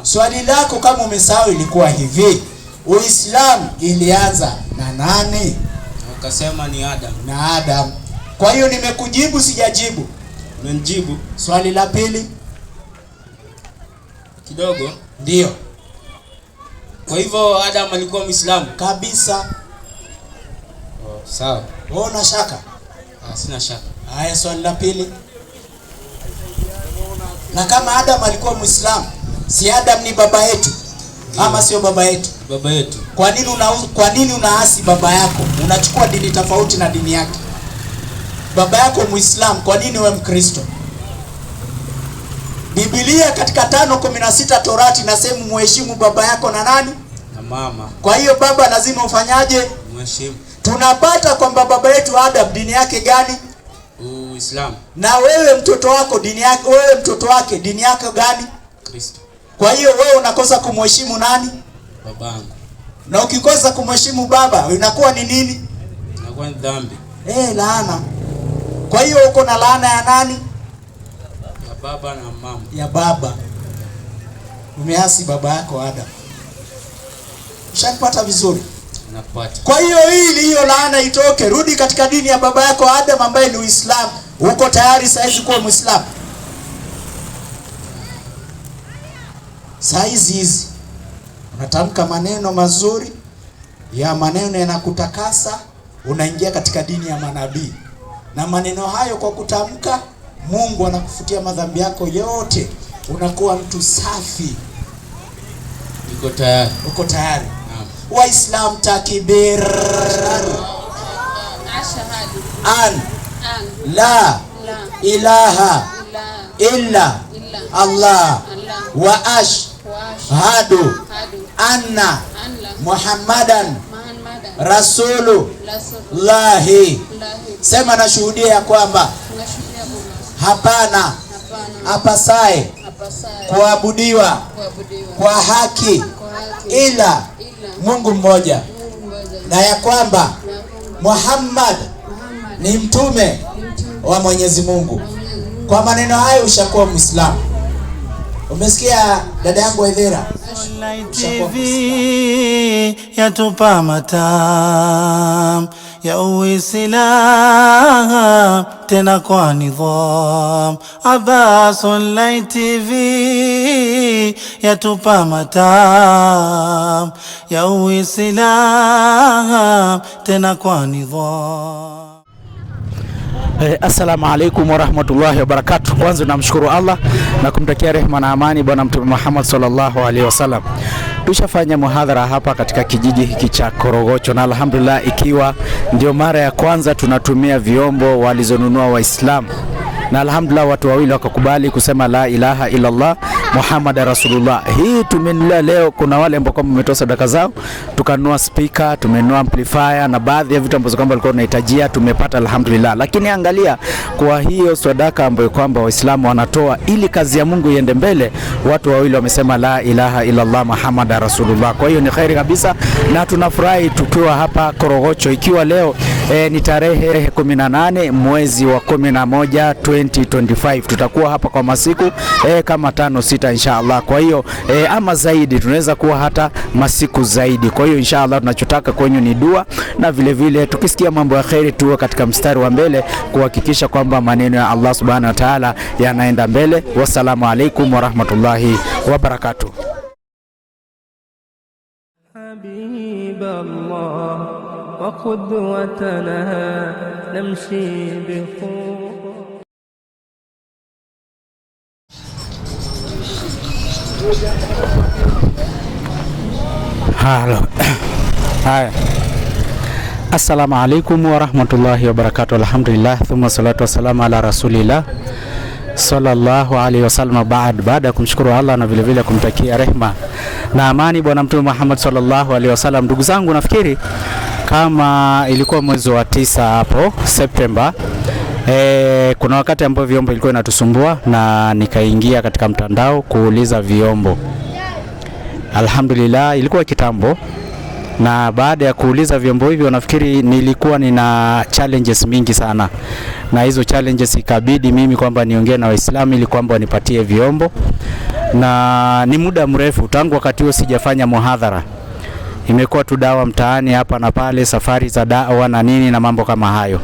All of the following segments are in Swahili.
Swali lako kama umesahau ilikuwa hivi: Uislamu ilianza na nani? Ukasema ni Adam. Na Adam. Kwa hiyo nimekujibu sijajibu? Umenijibu. Swali la pili kidogo. Ndio. Kwa hivyo Adam alikuwa Muislamu kabisa. Sawa. Wewe una shaka? Sina shaka. Haya, swali la pili. Na kama Adam alikuwa Muislamu, si Adam ni baba yetu? Ama sio baba yetu? Baba yetu. Kwa nini unaasi baba yako? Unachukua dini tofauti na dini yake. Baba yako Muislamu, kwa nini wewe Mkristo? Biblia katika 5:16 Torati inasema muheshimu baba yako na nani? Na mama. Kwa hiyo baba lazima ufanyaje? Muheshimu. Tunapata kwamba baba yetu Adam dini yake gani? Uislamu. Na wewe mtoto wako dini yake, wewe mtoto wake dini yake gani? Kristo. Kwa hiyo wewe unakosa kumheshimu nani? Babangu. Na ukikosa kumheshimu baba inakuwa ni nini? Inakuwa ni dhambi. Laana. Kwa hiyo uko na laana ya nani? Ya baba na mama. Ya baba. Umeasi baba yako Adam. Ushapata vizuri? Napata. Kwa hiyo hiyo laana itoke, rudi katika dini ya baba yako Adam ambaye ni Uislamu. Uko tayari saizi kuwa Muislamu? Saizi hizi unatamka maneno mazuri ya maneno yanakutakasa, unaingia katika dini ya manabii. Na maneno hayo kwa kutamka, Mungu anakufutia madhambi yako yote. Unakuwa mtu safi. Uko tayari? Uko tayari? Waislam takbir. Ashhadu an la ilaha illa Allah wa ashhadu anna Muhammadan Rasulullahi. Sema nashuhudia ya kwamba hapana apasaye kuabudiwa kwa haki ila Mungu mmoja, na ya kwamba Muhammad ni mtume wa Mwenyezi Mungu. Kwa maneno hayo ushakuwa Muislamu. Umesikia dada yangu Edhera? TV yatupa matam ya Uislamu tena kwa nidham. Abbas Online TV yatupa matam ya Uislamu tena kwa nidham. Assalamu alaikum warahmatullahi wabarakatuh. Kwanza namshukuru Allah na kumtakia rehema na amani Bwana Mtume Muhammad sallallahu alaihi wasallam. Tushafanya muhadhara hapa katika kijiji hiki cha Korogocho, na alhamdulillah ikiwa ndio mara ya kwanza tunatumia vyombo walizonunua Waislamu, na alhamdulillah watu wawili wakakubali kusema la ilaha illa Allah Muhammad Rasulullah. Hii tumenunua leo. Kuna wale ambao kwamba wametoa sadaka zao, tukanunua speaker, tumenunua amplifier na baadhi ya vitu ambazo kwamba walikuwa wanahitajia tumepata alhamdulillah. Lakini angalia, kwa hiyo sadaka ambayo kwamba Waislamu wanatoa ili kazi ya Mungu iende mbele, watu wawili wamesema la ilaha illa Allah Muhammad Rasulullah. Kwa hiyo ni khairi kabisa na tunafurahi tukiwa hapa Korogocho, ikiwa leo ni tarehe 18 mwezi wa 11 2025. Tutakuwa hapa kwa masiku kama 5-6 inshallah. Kwa hiyo ama zaidi, tunaweza kuwa hata masiku zaidi. Kwa hiyo inshallah tunachotaka kwenyu ni dua, na vile vile tukisikia mambo ya khairi tuwe katika mstari wa mbele kuhakikisha kwamba maneno ya Allah subhanahu wa ta'ala yanaenda mbele. Wassalamu alaikum warahmatullahi wabarakatuh. Habiballah wa qudwatana namshi bikhur. Halo. Haya. Assalamu alaikum warahmatullahi wabarakatuh. Alhamdulillah thumma salatu wassalamu ala rasulillah sallallahu alaihi wasallam. Baada ya kumshukuru Allah na vile vile kumtakia rehma na amani Bwana Mtume Muhammad sallallahu alaihi wasallam. Ndugu zangu, nafikiri kama ilikuwa mwezi wa 9 hapo September, kuna wakati ambapo vyombo ilikuwa inatusumbua na nikaingia katika mtandao kuuliza vyombo. Alhamdulillah ilikuwa kitambo, na baada ya kuuliza vyombo hivyo nafikiri nilikuwa nina challenges mingi sana, na hizo challenges ikabidi mimi kwamba niongee na Waislamu ili kwamba wanipatie vyombo. na ni muda mrefu tangu wakati huo sijafanya muhadhara. Imekuwa tu dawa mtaani hapa na pale, safari za dawa na nini na mambo kama hayo.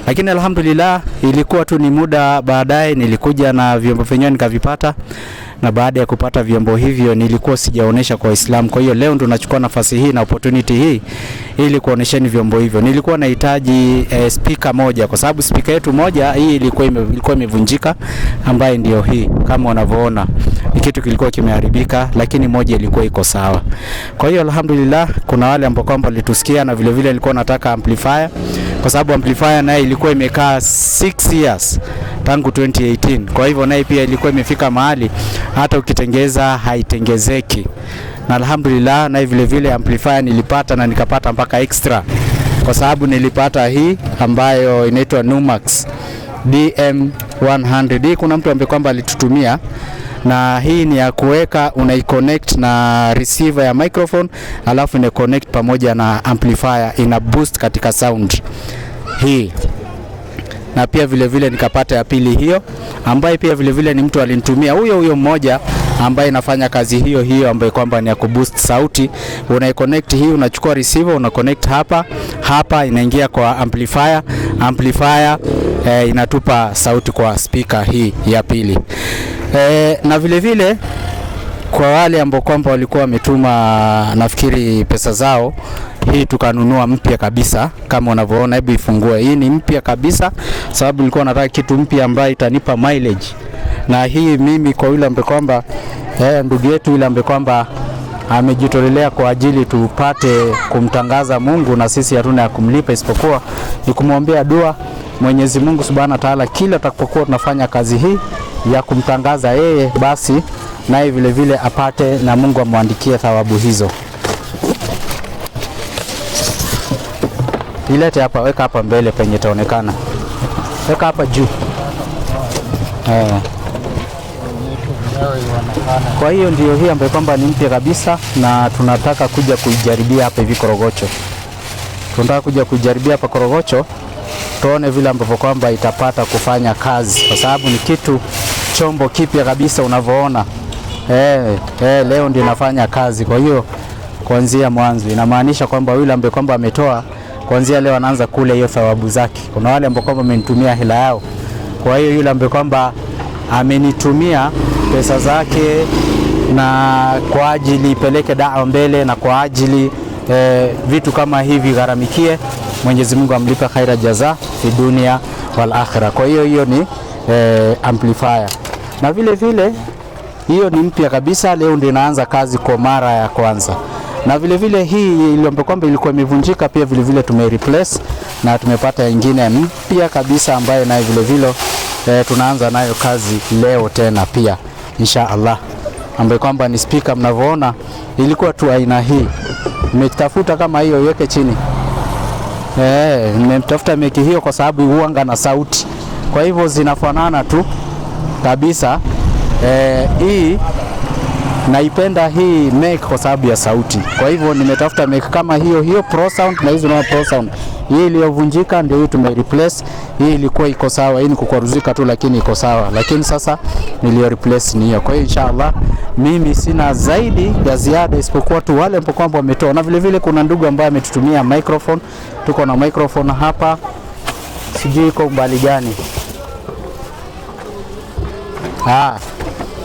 Lakini alhamdulillah ilikuwa tu ni muda baadaye nilikuja na vyombo vyenyewe nikavipata, na baada ya kupata vyombo hivyo nilikuwa sijaonesha kwa Waislamu. Kwa hiyo leo ndo nachukua nafasi hii na opportunity hii ili kuonesheni vyombo hivyo. Nilikuwa nahitaji speaker moja, kwa sababu speaker yetu moja hii ilikuwa imevunjika, ambaye ndio hii kama unavyoona. Ni kitu kilikuwa kimeharibika, lakini moja ilikuwa iko sawa. Kwa hiyo alhamdulillah kuna wale ambao kwamba walitusikia, na vile vile nilikuwa nataka amplifier, kwa sababu amplifier naye ilikuwa imekaa 6 years tangu 2018. Kwa hivyo naye pia ilikuwa imefika mahali hata ukitengeza haitengezeki. Na alhamdulillah naye vile vile amplifier nilipata, na nikapata mpaka extra, kwa sababu nilipata hii ambayo inaitwa Numax DM100. Kuna mtu ambaye kwamba alitutumia, na hii ni ya kuweka, unaiconnect na receiver ya microphone, alafu ina connect pamoja na amplifier, ina boost katika sound hii. Na pia vile vile nikapata ya pili hiyo, ambaye pia vile vile ni mtu alinitumia, huyo mmoja ambaye inafanya kazi hiyo ambaye kwamba ni ya kuboost sauti. Unaiconnect hii, unachukua receiver, una connect hapa inaingia kwa amplifier inatupa sauti kwa speaker hii ya pili. Na vile vile kwa wale ambao kwamba walikuwa wametuma nafikiri pesa zao, hii tukanunua mpya kabisa kama unavyoona. Hebu ifungue. Hii ni mpya kabisa, sababu nilikuwa nataka kitu mpya ambayo itanipa mileage. Na hii mimi kwa yule ambaye kwamba ndugu yetu yule ambaye kwamba amejitolelea kwa ajili tupate kumtangaza Mungu, na sisi hatuna ya kumlipa isipokuwa ni kumwombea dua Mwenyezi Mungu Subhanahu wa Ta'ala, kila tutakapokuwa tunafanya kazi hii ya kumtangaza yeye, basi naye vile vile apate na Mungu amwandikie thawabu hizo. Ilete hapa, weka hapa mbele penye itaonekana. Weka hapa juu. Kwa hiyo ndio hii ambayo kwamba ni mpya kabisa, na tunataka kuja kuijaribia hapa hivi Korogocho. Tunataka kuja kuijaribia hapa Korogocho, tuone vile ambavyo kwamba itapata kufanya kazi, kwa sababu ni kitu chombo kipya kabisa unavyoona. Leo ndio inafanya kazi. Kwa hiyo kuanzia mwanzo inamaanisha kwamba yule ambaye kwamba ametoa kuanzia leo anaanza kule hiyo thawabu zake. Kuna wale ambao kwamba amenitumia hela yao. Kwa hiyo yule ambaye kwamba amenitumia pesa zake na kwa ajili ipeleke dawa mbele, na kwa ajili vitu kama hivi gharamikie, Mwenyezi Mungu amlipe khaira jaza fi dunia wal akhirah. Kwa hiyo ni amplifier, na vile vile hiyo ni mpya kabisa, leo ndio inaanza kazi kwa mara ya kwanza. Na vile vile hii iliombe kwamba ilikuwa imevunjika, pia vile vile tumereplace na tumepata nyingine mpya kabisa, ambayo nayo vile vile tunaanza nayo kazi leo tena pia insha Allah, ambayo kwamba ni speaker mnavyoona. Ilikuwa tu aina hii, nimetafuta kama hiyo iweke chini. Nimetafuta meki hiyo kwa sababu huanga na sauti, kwa hivyo zinafanana tu kabisa. Hii naipenda hii make kwa sababu ya sauti, kwa hivyo nimetafuta make kama hiyo Pro Sound, na hizo na Pro Sound. Hii iliyovunjika ndio hii tumereplace. Hii ilikuwa iko sawa, hii ni kukwaruzika tu, lakini iko sawa, lakini sasa nilio replace ni hiyo. Kwa hiyo inshallah mimi sina zaidi ya ziada isipokuwa tu wale ambao kwamba wametoa. Na vile vile kuna ndugu ambaye ametutumia microphone. Tuko na microphone hapa, sijui iko mbali gani.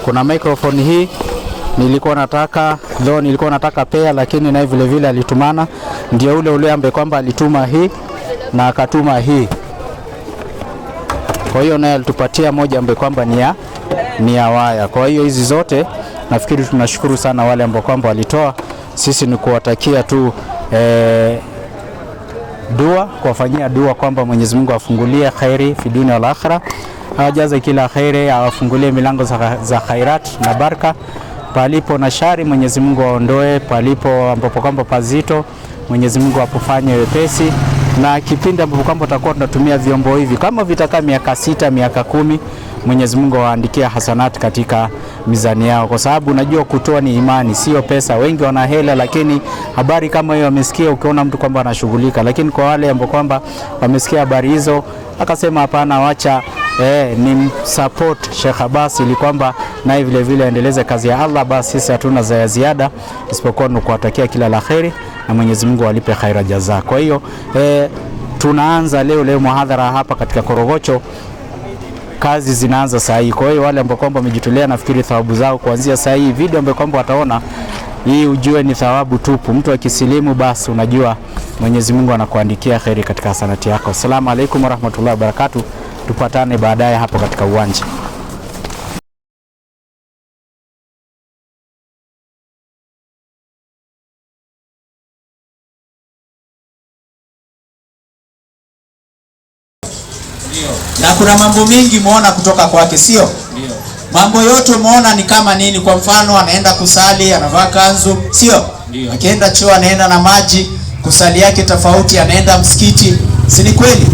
Kuna microphone hii nilikuwa nataka pea, lakini naye vile vile alitumana, ndio ule ambaye kwamba alituma hii na akatuma hii. Kwa hiyo naye alitupatia moja ambaye kwamba ni ya waya. Kwa hiyo hizi zote nafikiri tunashukuru sana wale ambao kwamba walitoa. Sisi ni kuwatakia tu dua, kuwafanyia dua kwamba Mwenyezi Mungu afungulie khairi fi dunia wal akhirah, awajaze kila khairi, awafungulie milango za khairat na baraka. Palipo na shari Mwenyezi Mungu aondoe, palipo ambapo kwamba pazito Mwenyezi Mungu apofanye wepesi. Na kipindi ambapo kwamba tutakuwa tunatumia vyombo hivi, kama vitakaa miaka 6 miaka 10, Mwenyezi Mungu awaandikia hasanati katika mizani yao, kwa sababu unajua kutoa ni imani, sio pesa. Wengi wana hela, lakini habari kama hiyo wamesikia, ukiona mtu kwamba anashughulika. Lakini kwa wale ambao kwamba wamesikia habari hizo akasema hapana, wacha ni support Sheikh Abbas ili kwamba naye vile vile aendeleze kazi ya Allah. Basi sisi hatuna za ziada isipokuwa ni kuwatakia kila la kheri na Mwenyezi Mungu alipe khaira jaza. Kwa hiyo tunaanza leo muhadhara hapa katika Korogocho. Kazi zinaanza saa hii. Kwa hiyo wale ambao kwamba wamejitolea, nafikiri thawabu zao kuanzia saa hii video ambao kwamba wataona hii, ujue ni thawabu tupu. Mtu akisilimu basi unajua Mwenyezi Mungu anakuandikia kheri katika hasanati yako. Asalamu alaykum warahmatullahi wabarakatuh. Tupatane baadaye hapo katika uwanja. Na kuna mambo mengi umeona kutoka kwake, sio? Ndio. Mambo yote umeona ni kama nini? Kwa mfano anaenda kusali, anavaa kanzu, sio? Ndio. Akienda choo anaenda na maji, kusali yake tofauti, anaenda msikiti, si ni kweli?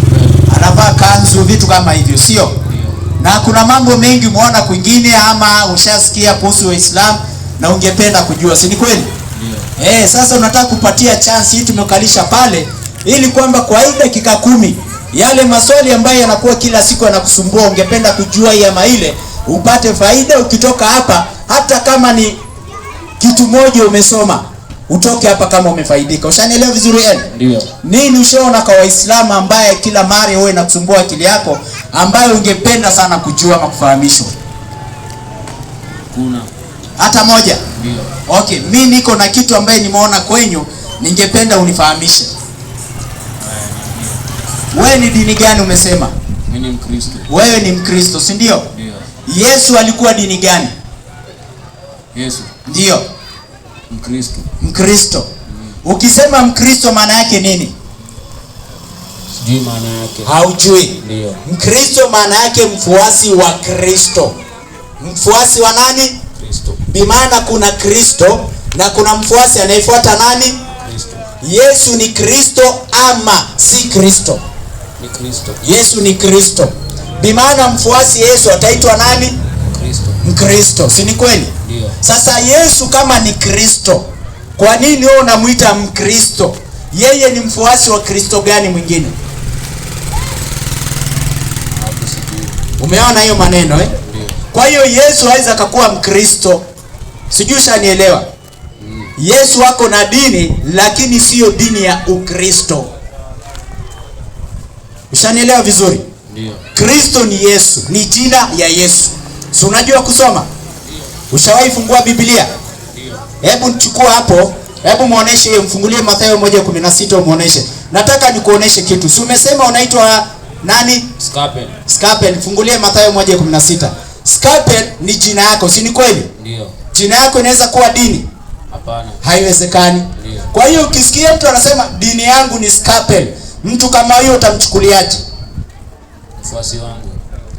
Anavaa kanzu, vitu kama hivyo, sio? Na kuna mambo mengi umeona kwingine, ama ushasikia kuhusu Uislamu na ungependa kujua, si ni kweli? Ndio. Sasa unataka kupatia chance hii, tumekalisha pale ili kwamba kwa hii dakika 10 yale maswali ambayo yanakuwa kila siku yanakusumbua, ungependa kujua hii ama ile, upate faida ukitoka hapa. Hata kama ni kitu moja umesoma, utoke hapa kama umefaidika. Ushanielewa vizuri yani? Ndio. Nini ushaona kwa Waislamu ambaye kila mara wewe inakusumbua akili yako, ambayo ungependa sana kujua ama kufahamishwa? Kuna hata moja? Ndio. Okay, mimi niko na kitu ambaye nimeona kwenyu, ningependa unifahamishe. Wewe ni dini gani umesema? Mimi ni Mkristo. Wewe ni Mkristo, si ndio? Ndio. Yesu alikuwa dini gani? Yesu. Ndio. Mkristo. Mkristo. Ukisema Mkristo maana yake nini? Sijui maana yake. Haujui? Ndio. Mkristo maana yake mfuasi wa Kristo. Mfuasi wa nani? Kristo. Bimaana kuna Kristo na kuna mfuasi anayefuata nani? Kristo. Yesu ni Kristo ama si Kristo? Ni Kristo. Yesu ni Kristo. Bimaana mfuasi Yesu ataitwa nani? Kristo. Mkristo, si ni kweli? Ndio. Sasa Yesu kama ni Kristo, kwa nini wewe unamuita Mkristo? Yeye ni mfuasi wa Kristo gani mwingine? Hapo sijui. Umeona hiyo maneno eh? Ndio. Kwa hiyo Yesu hawezi akakuwa Mkristo. Sijui shanielewa. Yesu wako na dini lakini sio dini ya Ukristo. Ushanielewa vizuri? Ndio. Kristo ni Yesu, ni jina ya Yesu. Si unajua kusoma? Ndio. Ushawahi fungua Biblia? Ndio. Hebu nichukua hapo, hebu muoneshe hiyo, mfungulie Mathayo 1:16 muoneshe. Nataka nikuoneshe kitu. Si umesema unaitwa nani? Scapen. Scapen, fungulie Mathayo 1:16. Scapen ni jina yako, si ni kweli? Ndio. Jina yako inaweza kuwa dini? Hapana. Haiwezekani. Ndio. Kwa hiyo ukisikia mtu anasema dini yangu ni Scapen, mtu kama huyo utamchukuliaje? Mfuasi wangu.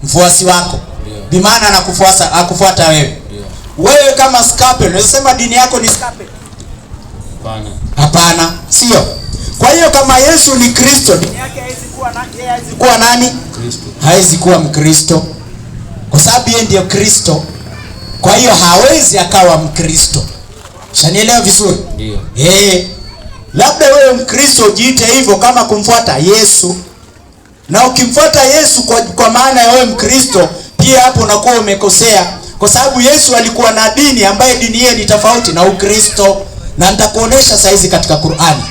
Mfuasi wako. Ndio. Bimaana akufuata wewe. Ndio. Wewe kama Scapen, unasema dini yako ni Scapen? Hapana. Hapana, sio. Kwa hiyo kama Yesu ni Kristo, dini yake haiwezi kuwa nani? Kristo. Haiwezi kuwa Mkristo. Kwa sababu yeye ndiyo Kristo. Kwa hiyo hawezi akawa Mkristo. Shanielewa vizuri? Ndio. Labda wewe Mkristo ujiite hivyo kama kumfuata Yesu. Na ukimfuata Yesu kwa maana ya wewe Mkristo, pia hapo unakuwa umekosea. Kwa sababu Yesu alikuwa na dini ambaye dini hiyo ni tofauti na Ukristo. Na nitakuonesha saizi katika Qur'ani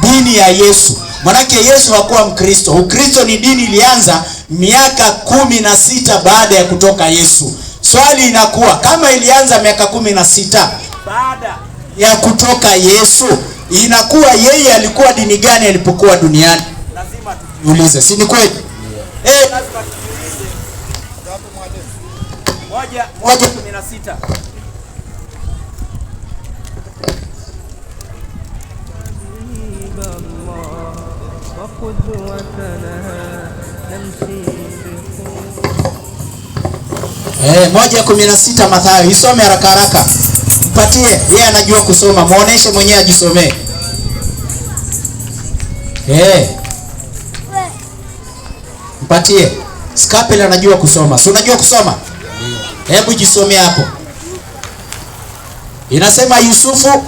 dini ya Yesu. Manake Yesu hakuwa Mkristo. Ukristo ni dini ilianza miaka 16 baada ya kutoka Yesu. Swali inakuwa kama ilianza miaka 16 baada ya kutoka Yesu, inakuwa yeye alikuwa dini gani alipokuwa duniani? Lazima tujiulize, si ni kweli? Lazima tujiulize. 1:16. وقدوتنا نمشي 1:16 Mathayo, isome haraka haraka. Mpatie, yeye anajua kusoma, muoneshe mwenyewe ajisomee. Mpatie. Scapel anajua kusoma. Si unajua kusoma? Hebu jisomee hapo. Inasema Yusufu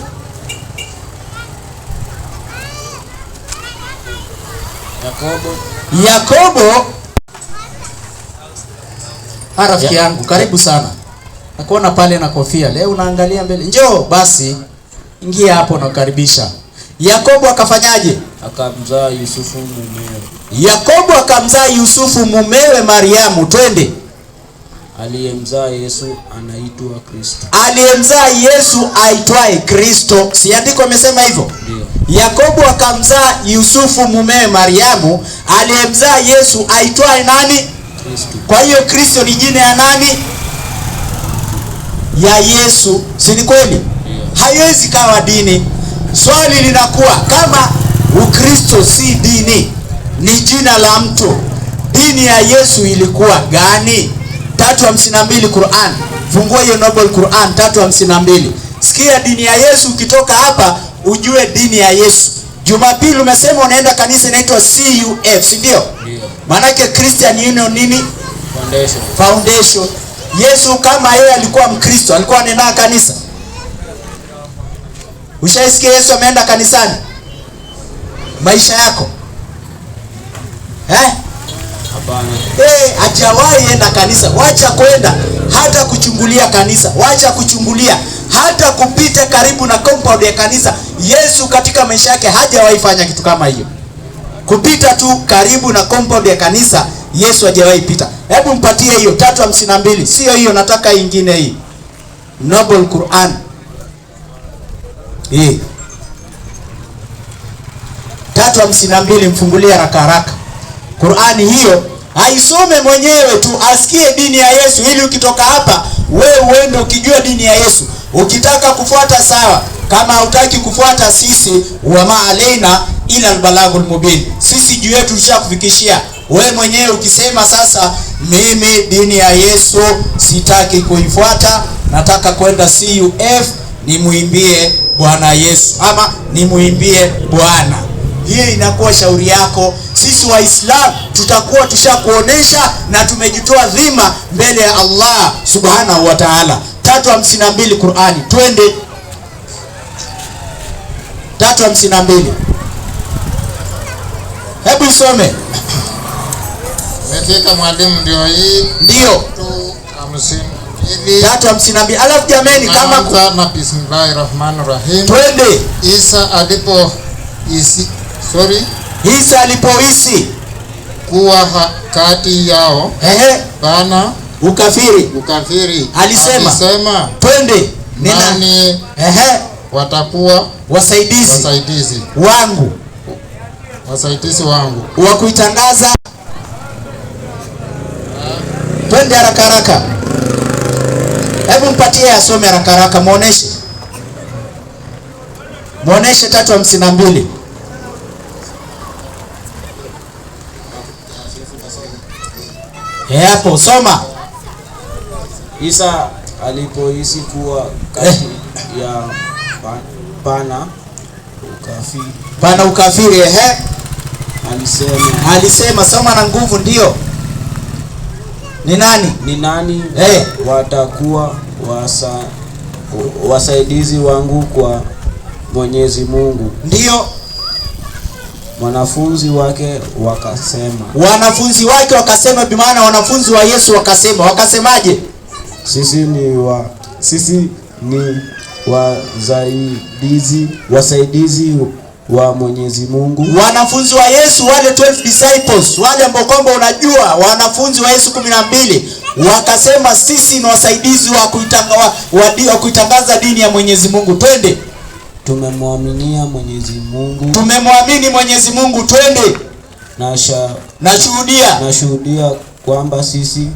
Rafiki yangu, karibu sana. Nakuona pale na kofia. Leo unaangalia mbele. Njoo basi. Ingia hapo na kukaribisha. Yakobo akafanyaje? Akamzaa Yusufu mumewe. Yakobo akamzaa Yusufu mumewe Mariamu. Twende. Aliyemzaa Yesu anaitwa Kristo. Aliyemzaa Yesu aitwaye Kristo. Si andiko amesema hivyo? Ndio. Yakobo akamzaa Yusufu mumewe Mariamu, aliyemzaa Yesu aitwaye nani? Kristo. Kwa hiyo Kristo ni jina ya nani? Ya Yesu. Si ni kweli? Haiwezi kawa dini. Swali linakuwa kama Ukristo si dini, ni jina la mtu, dini ya Yesu ilikuwa gani? 3:52 Qur'an. Fungua hiyo Noble Qur'an 3:52. Sikia dini ya Yesu, ukitoka hapa ujue dini ya Yesu. Jumapili umesema unaenda kanisa inaitwa CUF, si ndio? Ndio. Maana yake Christian Union nini? Foundation. Yesu kama yeye alikuwa Mkristo, alikuwa anaenda kanisa? Ushaisikia Yesu ameenda kanisani? Maisha yako? Hapana. Hajawahi enda kanisa. Wacha kwenda hata kuchungulia kanisa. Wacha kuchungulia hata kupita karibu na compound ya kanisa. Yesu katika maisha yake hajawahi fanya kitu kama hiyo. Kupita tu karibu na compound ya kanisa, Yesu hajawahi pita. Hebu mpatie hiyo 3:52. Sio hiyo, nataka nyingine hii. Noble Quran. 3:52, mfungulie haraka haraka. Qur'ani hiyo aisome mwenyewe tu, asikie dini ya Yesu, ili ukitoka hapa wewe uende ukijua dini ya Yesu. Ukitaka kufuata sawa, kama hutaki kufuata, sisi wa maalaina ila albalagul mubin, sisi juu yetu tushakufikishia. Wewe mwenyewe ukisema sasa, mimi dini ya Yesu sitaki kuifuata, nataka kwenda CUF nimuimbie Bwana Yesu ama nimuimbie Bwana, hiyo inakuwa shauri yako. Sisi Waislamu tutakuwa tushakuonesha na tumejitoa dhima mbele ya Allah subhanahu wa ta'ala. 3:52 Qur'ani. Twende 3:52. Hebu isome. Umefika mwalimu, ndio hii. Ndio. 3:52. Alafu jameni, kama na bismillahirrahmanirrahim. Twende. Isa alipohisi kuwa kati yao pana ukafiri, alisema twende, nani watakuwa wasaidizi wangu wa kuitangaza. Twende haraka haraka. Hebu mpatie asome haraka haraka, muoneshe 3:52. Hapo soma. Isa alipohisi kuwa kati ya pana ukafiri, alisema soma na nguvu. Ndio. Ni nani watakuwa wasaidizi wangu kwa Mwenyezi Mungu? Ndio. Wanafunzi wake wakasema, bimaana wanafunzi wa Yesu wakasemaje? Sisi ni wasaidizi wa Mwenyezi Mungu. Wanafunzi wa Yesu wale 12 disciples, wale ambao kwamba unajua wanafunzi wa Yesu 12 wakasema sisi ni wasaidizi wa kuitangaza dini ya Mwenyezi Mungu. Twende. Tumemwamini Mwenyezi Mungu. Twende. Nashuhudia kwamba sisi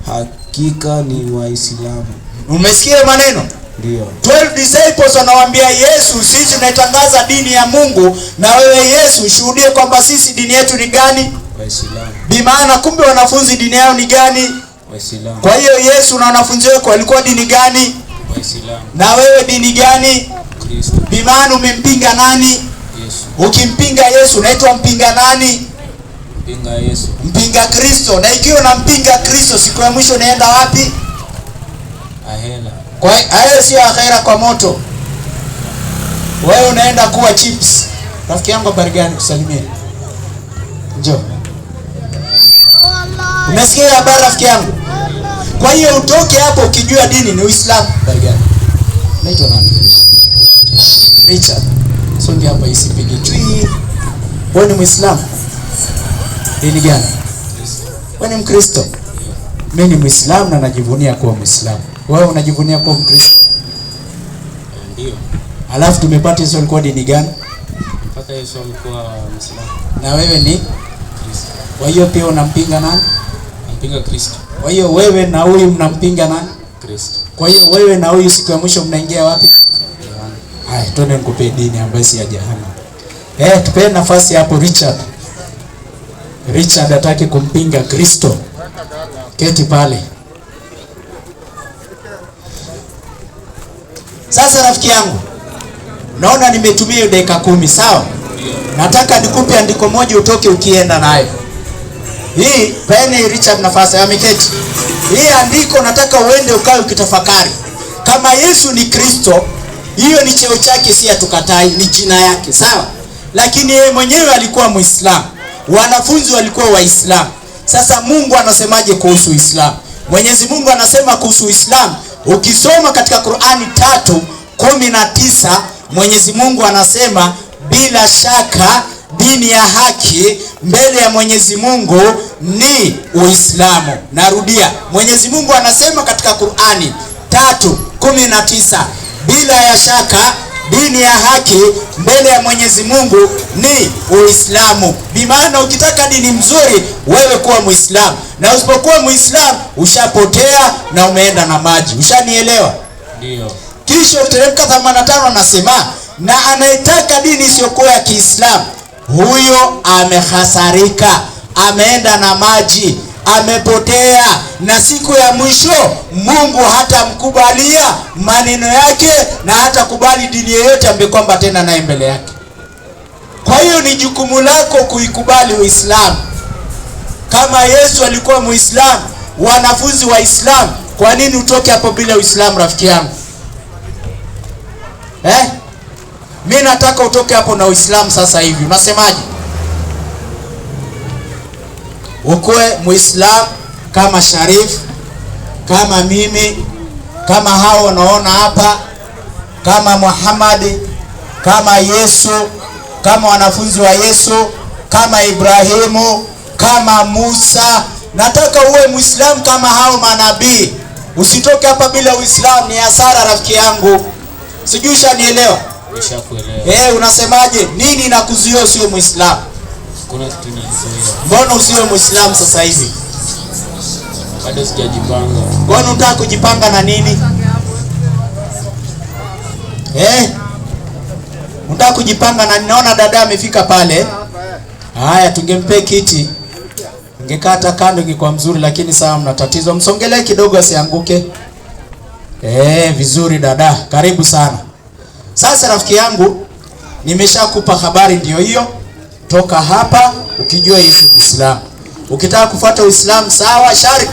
hakika ni Waislamu. Umesikia maneno? Ndio. 12 disciples wanawaambia Yesu, sisi tunaitangaza dini ya Mungu, na wewe Yesu shuhudie kwamba sisi dini yetu ni gani? Waislamu. Bimaana kumbe wanafunzi dini yao ni gani? Waislamu. Kwa hiyo Yesu na wanafunzi wake walikuwa dini gani? Waislamu. Na wewe dini gani? Kristo. Bimaana umempinga nani? Yesu. Ukimpinga Yesu unaitwa mpinga nani? Mpinga Yesu. Mpinga Kristo. Na ikiwa unampinga Kristo, siku ya mwisho unaenda wapi? Ahera. Kwa hiyo sio akhera kwa moto. Wewe unaenda kuwa chips. Rafiki yangu habari gani, kusalimia. Njoo. Umesikia habari rafiki? rafiki yangu? Kwa hiyo utoke hapo ukijua dini ni Uislamu. Habari gani? Naitwa nani? Richard. Songe hapa isipige chui. Wewe ni Muislamu? Dini gani? Wewe ni Mkristo? Mimi ni Muislamu na najivunia kuwa Muislamu. Wewe unajivunia kuwa Mkristo? Ndio. Alafu tumepata Yesu alikuwa dini gani? Mpaka Yesu alikuwa Muislamu. Na wewe ni Kristo. Kwa hiyo pia unampinga nani? Nampinga Kristo. Kwa hiyo wewe na huyu mnampinga nani? Kristo. Kwa hiyo wewe na huyu siku ya mwisho mnaingia wapi? Jehanamu. Haya, twende nikupe dini ambayo si ya jehanamu. Tupe nafasi hapo Richard. Richard hataki kumpinga Kristo. Keti pale. Sasa rafiki yangu, naona nimetumia dakika 10, sawa? Nataka nikupe andiko moja utoke ukienda nayo. Hii peni Richard nafasi ameketi. Hii andiko nataka uende ukae ukitafakari. Kama Yesu ni Kristo, hiyo ni cheo chake, si atukatai, ni jina yake, sawa? Lakini yeye mwenyewe alikuwa Muislamu. Wanafunzi walikuwa Waislamu. Sasa Mungu anasemaje kuhusu Uislamu? Mwenyezi Mungu anasema kuhusu Uislamu, ukisoma katika Qur'ani 3:19, Mwenyezi Mungu anasema bila shaka dini ya haki mbele ya Mwenyezi Mungu ni Uislamu. Narudia, Mwenyezi Mungu anasema katika Qur'ani 3:19, bila ya shaka dini ya haki mbele ya Mwenyezi Mungu ni Uislamu. Bimaana ukitaka dini mzuri, wewe kuwa Muislamu, na usipokuwa Muislamu ushapotea na umeenda na maji. Ushanielewa? Ndio. Kisha teremka 85 anasema, na anayetaka dini isiyokuwa ya Kiislamu, huyo amehasarika, ameenda na maji, amepotea, na siku ya mwisho Mungu hatamkubalia maneno yake na hatakubali dini yoyote ambayo kwamba tena naye mbele yake. Kwa hiyo ni jukumu lako kuikubali Uislamu. Kama Yesu alikuwa Muislamu, wanafunzi wa Islam, kwa nini utoke hapo bila Uislamu rafiki yangu? Mimi nataka utoke hapo na Uislamu sasa hivi. Unasemaje? Ukue Muislamu kama Sharif, kama mimi, kama hao unaona hapa, kama Muhammad, kama Yesu, kama wanafunzi wa Yesu, kama Ibrahimu, kama Musa. Nataka uwe Muislamu kama hao manabii. Usitoke hapa bila Uislamu, ni hasara rafiki yangu. Sijui ushanielewa? Nishakuelewa. Unasemaje? Nini inakuzuia usiwe Muislamu? Kuna kitu nizuia. Mbona usiwe Muislamu sasa hivi? Bado sijajipanga. Mbona unataka kujipanga na nini? Unataka kujipanga na ninaona dada amefika pale. Haya, tungempe kiti. Ungekata kando ingekuwa mzuri, lakini sawa, mna tatizo. Msongelee kidogo asianguke. Vizuri dada. Karibu sana. Sasa rafiki yangu, nimeshakupa habari ndio hiyo. Toka hapa ukijua Yesu Muislamu. Ukitaka kufuata Uislamu sawa, shari.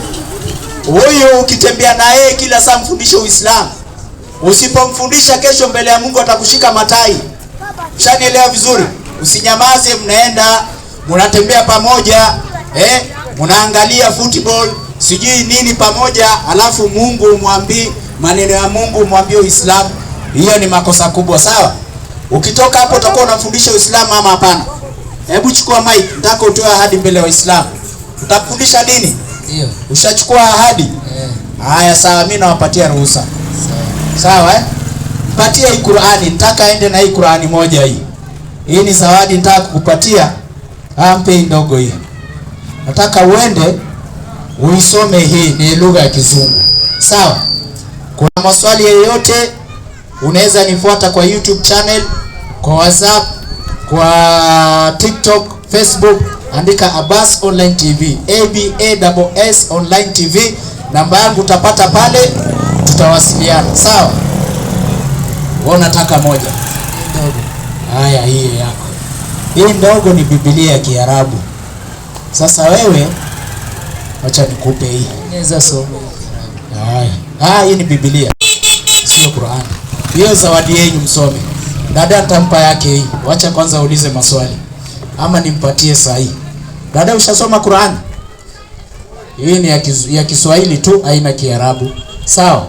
Huyo ukitembea na yeye kila saa mfundishe Uislamu. Usipomfundisha, kesho mbele ya Mungu atakushika matai. Ushanielewa vizuri? Usinyamaze, mnaenda, mnatembea pamoja, mnaangalia football, sijui nini pamoja, alafu Mungu umwambie maneno ya Mungu, umwambie Uislamu. Hiyo ni makosa kubwa, sawa? Ukitoka hapo utakuwa unafundisha Uislamu ama hapana? Hebu chukua mic, nataka utoe ahadi mbele ya Waislamu. Utakufundisha dini? Ndio. Ushachukua ahadi? Haya, sawa, mimi nawapatia ruhusa. Sawa Mpatie hii Qur'ani, nataka aende na hii Qur'ani moja hii. Hii ni zawadi nataka kukupatia. Mpe ndogo hii. Nataka uende uisome, hii ni lugha ya Kizungu. Sawa? Kuna maswali yoyote unaweza nifuata kwa YouTube channel, kwa WhatsApp, kwa TikTok, Facebook, andika Abbas Online TV, ABASS Online TV. Namba yangu utapata pale, tutawasiliana. Sawa? Wewe unataka moja ndogo? Haya, hii yako. Hii ndogo ni Biblia ya Kiarabu. Sasa wewe acha nikupe hii. Naweza soma. Haya. Hii ni Biblia, sio Qur'an. Hiyo zawadi yenu msome. Dada nitampa yake hii. Wacha kwanza uulize maswali. Ama nimpatie saa hii. Dada, ushasoma Qur'an? Hii ni ya Kiswahili tu, haina Kiarabu. Sawa?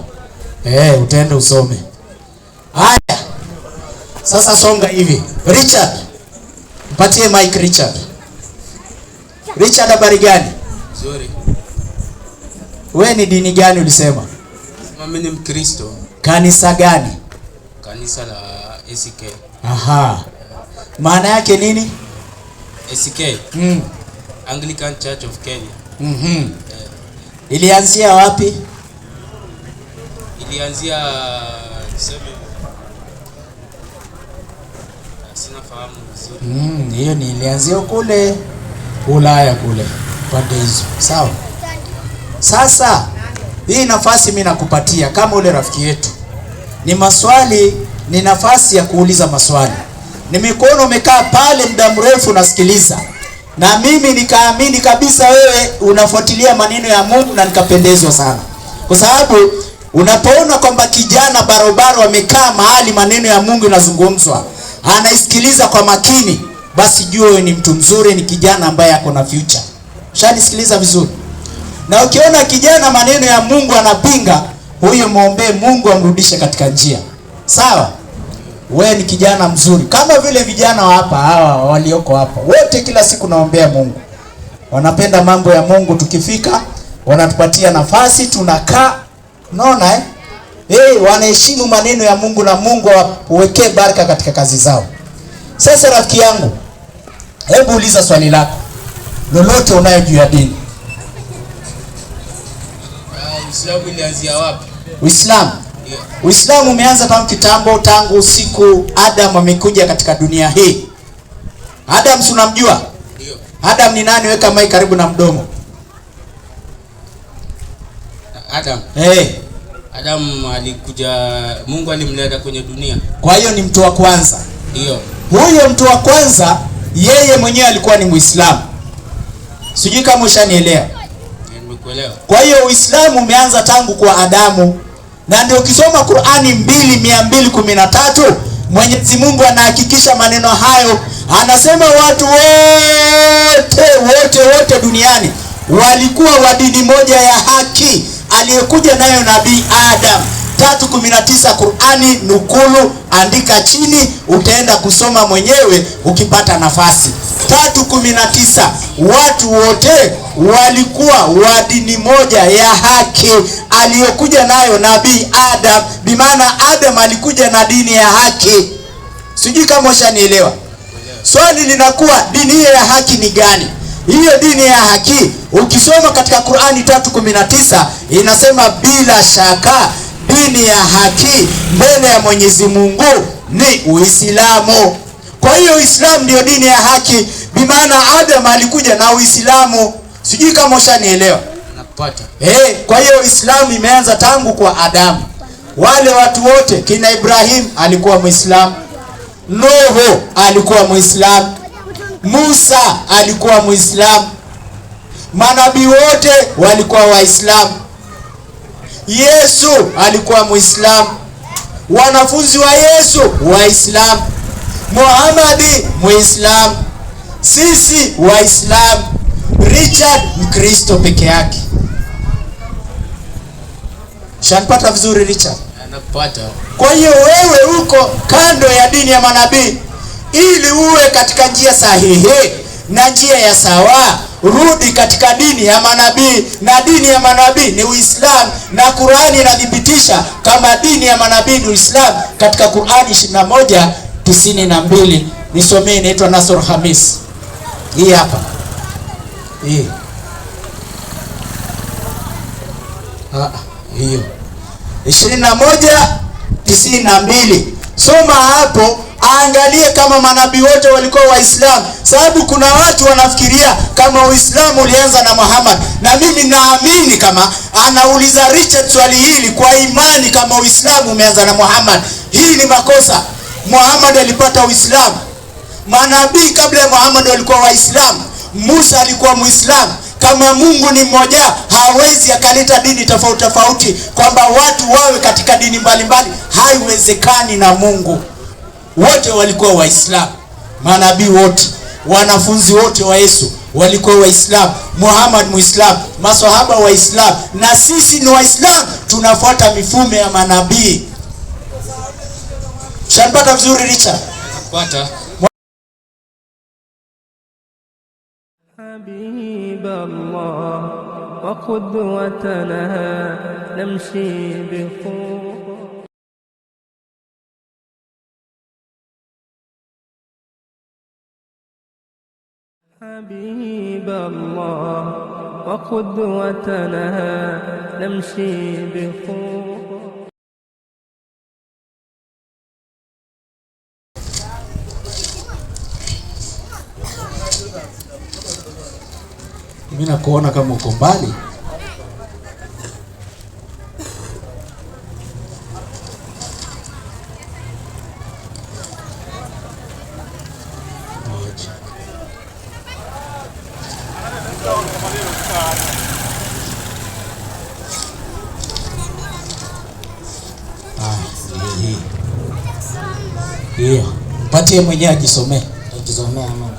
Utaenda usome. Haya. Sasa songa hivi. Richard. Mpatie mic Richard. Richard, habari gani? Nzuri. Wewe ni dini gani ulisema? Mimi ni Mkristo. Kanisa gani? Kanisa la ACK. Aha. Maana yake nini? ACK. Anglican Church of Kenya. Ilianzia wapi? Ilianzia sina fahamu vizuri. Hiyo ni ilianzia kule Ulaya kule pande hizo. Sawa? Sasa hii nafasi mimi nakupatia kama ule rafiki yetu. Ni nafasi ya kuuliza maswali. Nimekuona umekaa pale muda mrefu unasikiliza. Na mimi nikaamini kabisa wewe unafuatilia maneno ya Mungu na nikapendezwa sana. Kwa sababu unapoona kwamba kijana barobaro amekaa mahali maneno ya Mungu yanazungumzwa, anaisikiliza kwa makini, basi jua wewe ni mtu mzuri, ni kijana ambaye ako na future. Shanisikiliza vizuri. Na ukiona kijana maneno ya Mungu anapinga, huyo muombe Mungu amrudishe katika njia. Sawa? Wewe ni kijana mzuri. Kama vile vijana hapa hawa walioko hapa. Wote kila siku naombea Mungu. Wanapenda mambo ya Mungu, tukifika wanatupatia nafasi tunakaa. Unaona wanaheshimu maneno ya Mungu na Mungu awekee baraka katika kazi zao. Sasa rafiki yangu, hebu uliza swali lako. Lolote unayo juu ya dini. Uislamu ilianzia wapi? Uislamu. Uislamu umeanza tangu kitambo, tangu siku Adam amekuja katika dunia hii. Adam si unamjua? Ndio. Adam ni nani? Weka mic karibu na mdomo. Adam. Adam alikuja, Mungu alimleta kwenye dunia. Kwa hiyo ni mtu wa kwanza. Ndio. Huyo mtu wa kwanza yeye mwenyewe alikuwa ni Muislamu. Sijui kama ushanielewa. Nimekuelewa. Kwa hiyo Uislamu umeanza tangu kwa Adamu. Na ndio ukisoma Qur'ani 2:213 Mwenyezi Mungu anahakikisha maneno hayo. Anasema watu wote duniani walikuwa wa dini moja ya haki aliyokuja nayo Nabii Adam. 3:19 Qur'ani nukulu, andika chini, utaenda kusoma mwenyewe ukipata nafasi. 3:19 watu wote walikuwa wa dini moja ya haki aliyokuja nayo Nabii Adam. Bimaana Adam alikuja na dini ya haki. Sijui kama ushanielewa. Swali linakuwa dini hiyo ya haki ni gani? Hiyo dini ya haki ukisoma katika Qur'ani 3:19 inasema bila shaka dini ya haki mbele ya Mwenyezi Mungu ni Uislamu. Kwa hiyo Uislamu ndio dini ya haki, bimaana Adam alikuja na Uislamu. Sijui kama ushanielewa. Napata. Kwa hiyo Uislamu imeanza tangu kwa Adamu. Wale watu wote, kina Ibrahim alikuwa Muislamu, Nuhu alikuwa Muislamu, Musa alikuwa Muislamu, manabii wote walikuwa Waislamu, Yesu alikuwa Muislamu, wanafunzi wa Yesu Waislamu, Muhammadi Muislamu, sisi Waislamu, Richard Mkristo peke yake. Shanipata vizuri Richard? Napata. Kwa hiyo wewe uko kando ya dini ya manabii. Ili uwe katika njia sahihi na njia ya sawa, rudi katika dini ya manabii, na dini ya manabii ni Uislamu, na Qur'ani inadhibitisha kama dini ya manabii ni Uislamu katika Qur'ani 21:92. Nisomee, inaitwa Nasr Hamis. Hii hapa. Hii. Hiyo. 21:92. Soma hapo, angalie kama manabii wote walikuwa Waislamu. Sababu kuna watu wanafikiria kama Uislamu ulianza na Muhammad. Na mimi naamini kama anauliza Richard swali hili kwa imani kama Uislamu umeanza na Muhammad. Hii ni makosa. Muhammad alipata Uislamu. Manabii kabla ya Muhammad walikuwa Waislamu. Musa alikuwa Muislamu. Kama Mungu ni mmoja, hawezi akaleta dini tofauti tofauti kwamba watu wawe katika dini mbalimbali. Haiwezekani na Mungu. Wote walikuwa Waislamu. Manabii wote, wanafunzi wote wa Yesu walikuwa Waislamu, Muhammad Muislamu, maswahaba Waislamu, na sisi ni Waislamu, tunafuata mifumo ya manabii. Shanipata vizuri Richard? Pata. حبيب الله وقدوتنا نمشي بخطى حبيب الله وقدوتنا نمشي بخطى. Mimi nakuona kama uko mbali. Hiyo. Mpatie mwenyewe ajisomee. Ajisomea mama.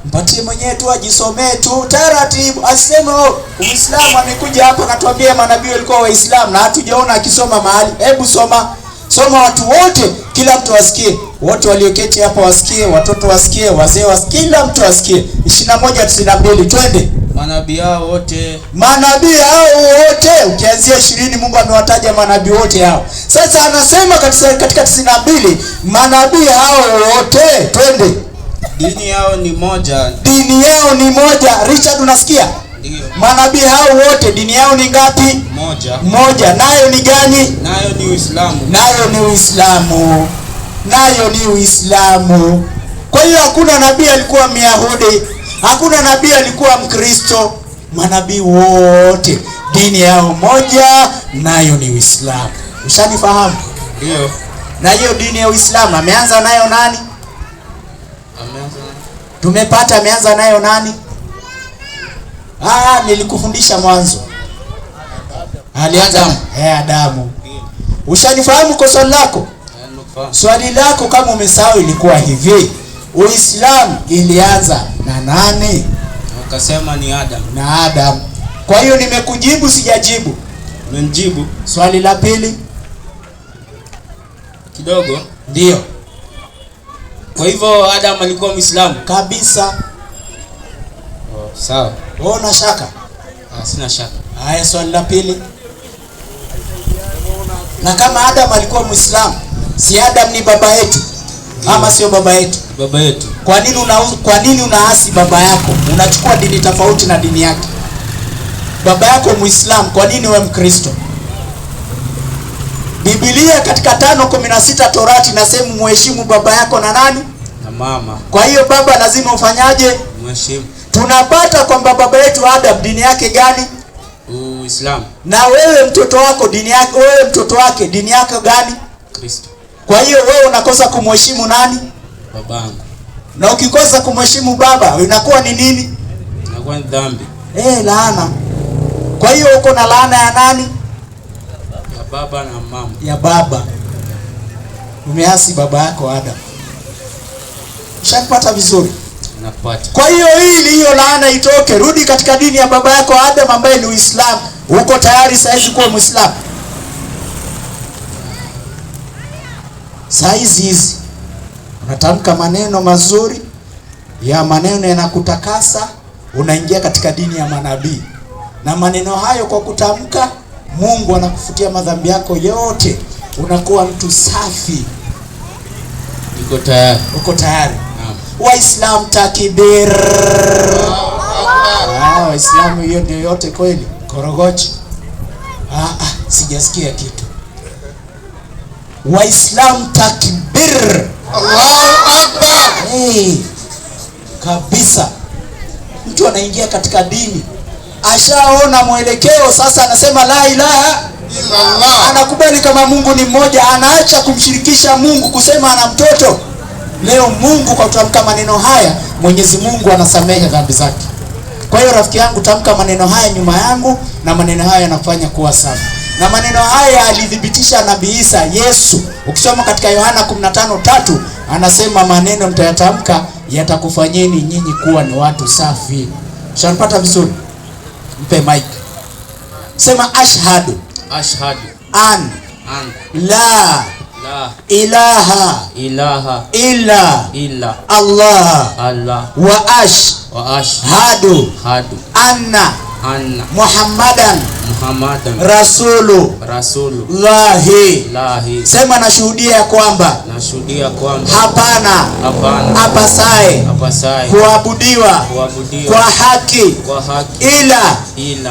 Mpatie mwenyewe tu ajisomee tu taratibu, aseme Uislamu amekuja hapa akatuambia manabii walikuwa Waislamu na hatujaona akisoma mahali. Hebu soma watu wote, kila mtu asikie. Wote walioketi hapa wasikie, watoto wasikie, wazee wasikie, kila mtu asikie. 21:92 twende. Manabii hao wote, ukianzia 20 Mungu amewataja manabii wote hao. Sasa anasema katika 92 manabii hao wote, twende. dini yao ni moja. Richard, unasikia? Ndio. Manabii hao wote dini yao ni ngapi? Moja. Nayo ni gani? Nayo ni Uislamu. Kwa hiyo hakuna nabii alikuwa Myahudi, hakuna nabii alikuwa Mkristo. Manabii wote dini yao moja, nayo ni Uislamu. Ushanifahamu? Ndio. Na hiyo dini ya Uislamu ameanza nayo nani? Tumepata ameanza nayo nani? Nilikufundisha mwanzo. Alianza Adamu. Ushanifahamu kwa swali lako? Swali lako kama umesahau ilikuwa hivi. Uislamu ilianza na nani? Ukasema ni Adam. Na Adam. Kwa hiyo nimekujibu sijajibu? Umenijibu. Swali la pili kidogo. Ndio. Kwa hivyo Adam alikuwa Muislamu kabisa. Sawa. Una shaka? Sina shaka. Haya, swali la pili. Na kama Adam alikuwa Muislamu, si Adam ni baba yetu? Ama sio baba yetu? Baba yetu. Kwa nini unaasi baba yako? Unachukua dini tofauti na dini yake. Baba yako Muislamu, kwa nini wewe Mkristo? Biblia katika 5:16 Torati nasema muheshimu baba yako na nani? Na mama. Kwa hiyo baba lazima ufanyaje? Muheshimu. Tunapata kwamba baba yetu Adam dini yake gani? Uislamu. Na wewe mtoto wako dini wake dini yako gani? Kristo. Kwa hiyo wewe unakosa kumheshimu nani? Babangu. Na ukikosa kumheshimu baba inakuwa ni nini? Inakuwa ni dhambi. Laana. Kwa hiyo uko na laana ya nani? Ya baba na mama. Ya baba. Umeasi baba yako Adam. Ushapata vizuri? Napata. Kwa hiyo hiyo laana itoke, rudi katika dini ya baba yako Adam ambaye ni Uislamu. Uko tayari saizi kuwa Muislamu? Saizi unatamka maneno mazuri, ya maneno yanakutakasa, unaingia katika dini ya manabii. Na maneno hayo kwa kutamka, Mungu anakufutia madhambi yako yote. Unakuwa mtu safi. Niko tayari. Uko tayari? Waislamu takbir. Waislamu hiyo ndio yote kweli? Korogocho. Sijasikia kitu. Waislamu takbir. Allahu Akbar. Kabisa. Mtu anaingia katika dini, ashaona mwelekeo, sasa anasema la ilaha illallah. Anakubali kama Mungu ni mmoja, anaacha kumshirikisha Mungu, kusema ana mtoto. Leo Mungu kwa kutamka maneno haya, Mwenyezi Mungu anasamehe dhambi zake. Kwa hiyo rafiki yangu, tamka maneno haya nyuma yangu, na maneno haya yanafanya kuwa safi. Na maneno haya alithibitisha Nabii Isa, Yesu. Ukisoma katika Yohana 15:3 anasema maneno mtayatamka yatakufanyeni nyinyi kuwa ni watu safi. Shanipata vizuri? Mpe mic. Sema ashhadu. Ashhadu An la ilaha illa Allah wa ashhadu anna Muhammadan Rasulullahi. Sema nashuhudia ya kwamba hapana apasaye kuabudiwa kwa haki ila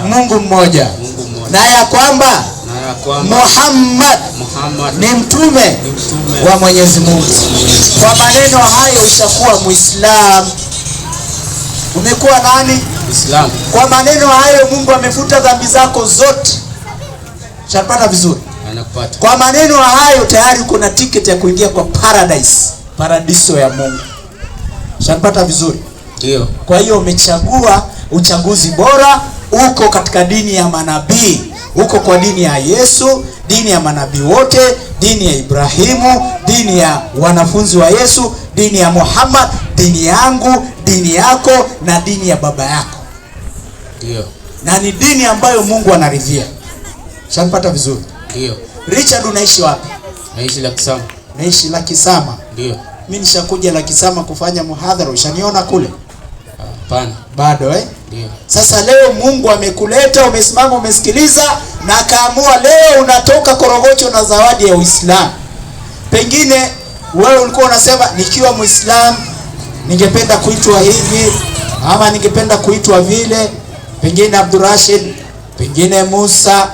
Mungu mmoja, na ya kwamba Muhammad ni mtume wa Mwenyezi Mungu. Kwa maneno hayo ushakuwa Muislam. Umekuwa nani? Islam. Kwa maneno hayo Mungu amefuta dhambi zako zote. Shapata vizuri? Anakupata. Kwa maneno hayo tayari kuna ticket ya kuingia kwa paradise, paradiso ya Mungu. Shapata vizuri? Ndio. Kwa hiyo umechagua uchaguzi bora, uko katika dini ya manabii, uko kwa dini ya Yesu, dini ya manabii wote, dini ya Ibrahimu, dini ya wanafunzi wa Yesu, dini ya Muhammad, dini yangu, dini yako na dini ya baba yako. Ndio. Na ni dini ambayo Mungu anaridhia. Shanipata vizuri? Ndio. Richard, unaishi wapi? Naishi Lakisama. Naishi Lakisama. Ndio. Mimi nishakuja Lakisama kufanya muhadhara, ushaniona kule? Hapana. Bado Ndio. Sasa leo Mungu amekuleta, umesimama, umesikiliza na akaamua leo unatoka Korogocho na zawadi ya Uislamu. Pengine wewe ulikuwa unasema nikiwa Muislamu ningependa kuitwa hivi ama ningependa kuitwa vile, pengine Abdurrashid, pengine Musa,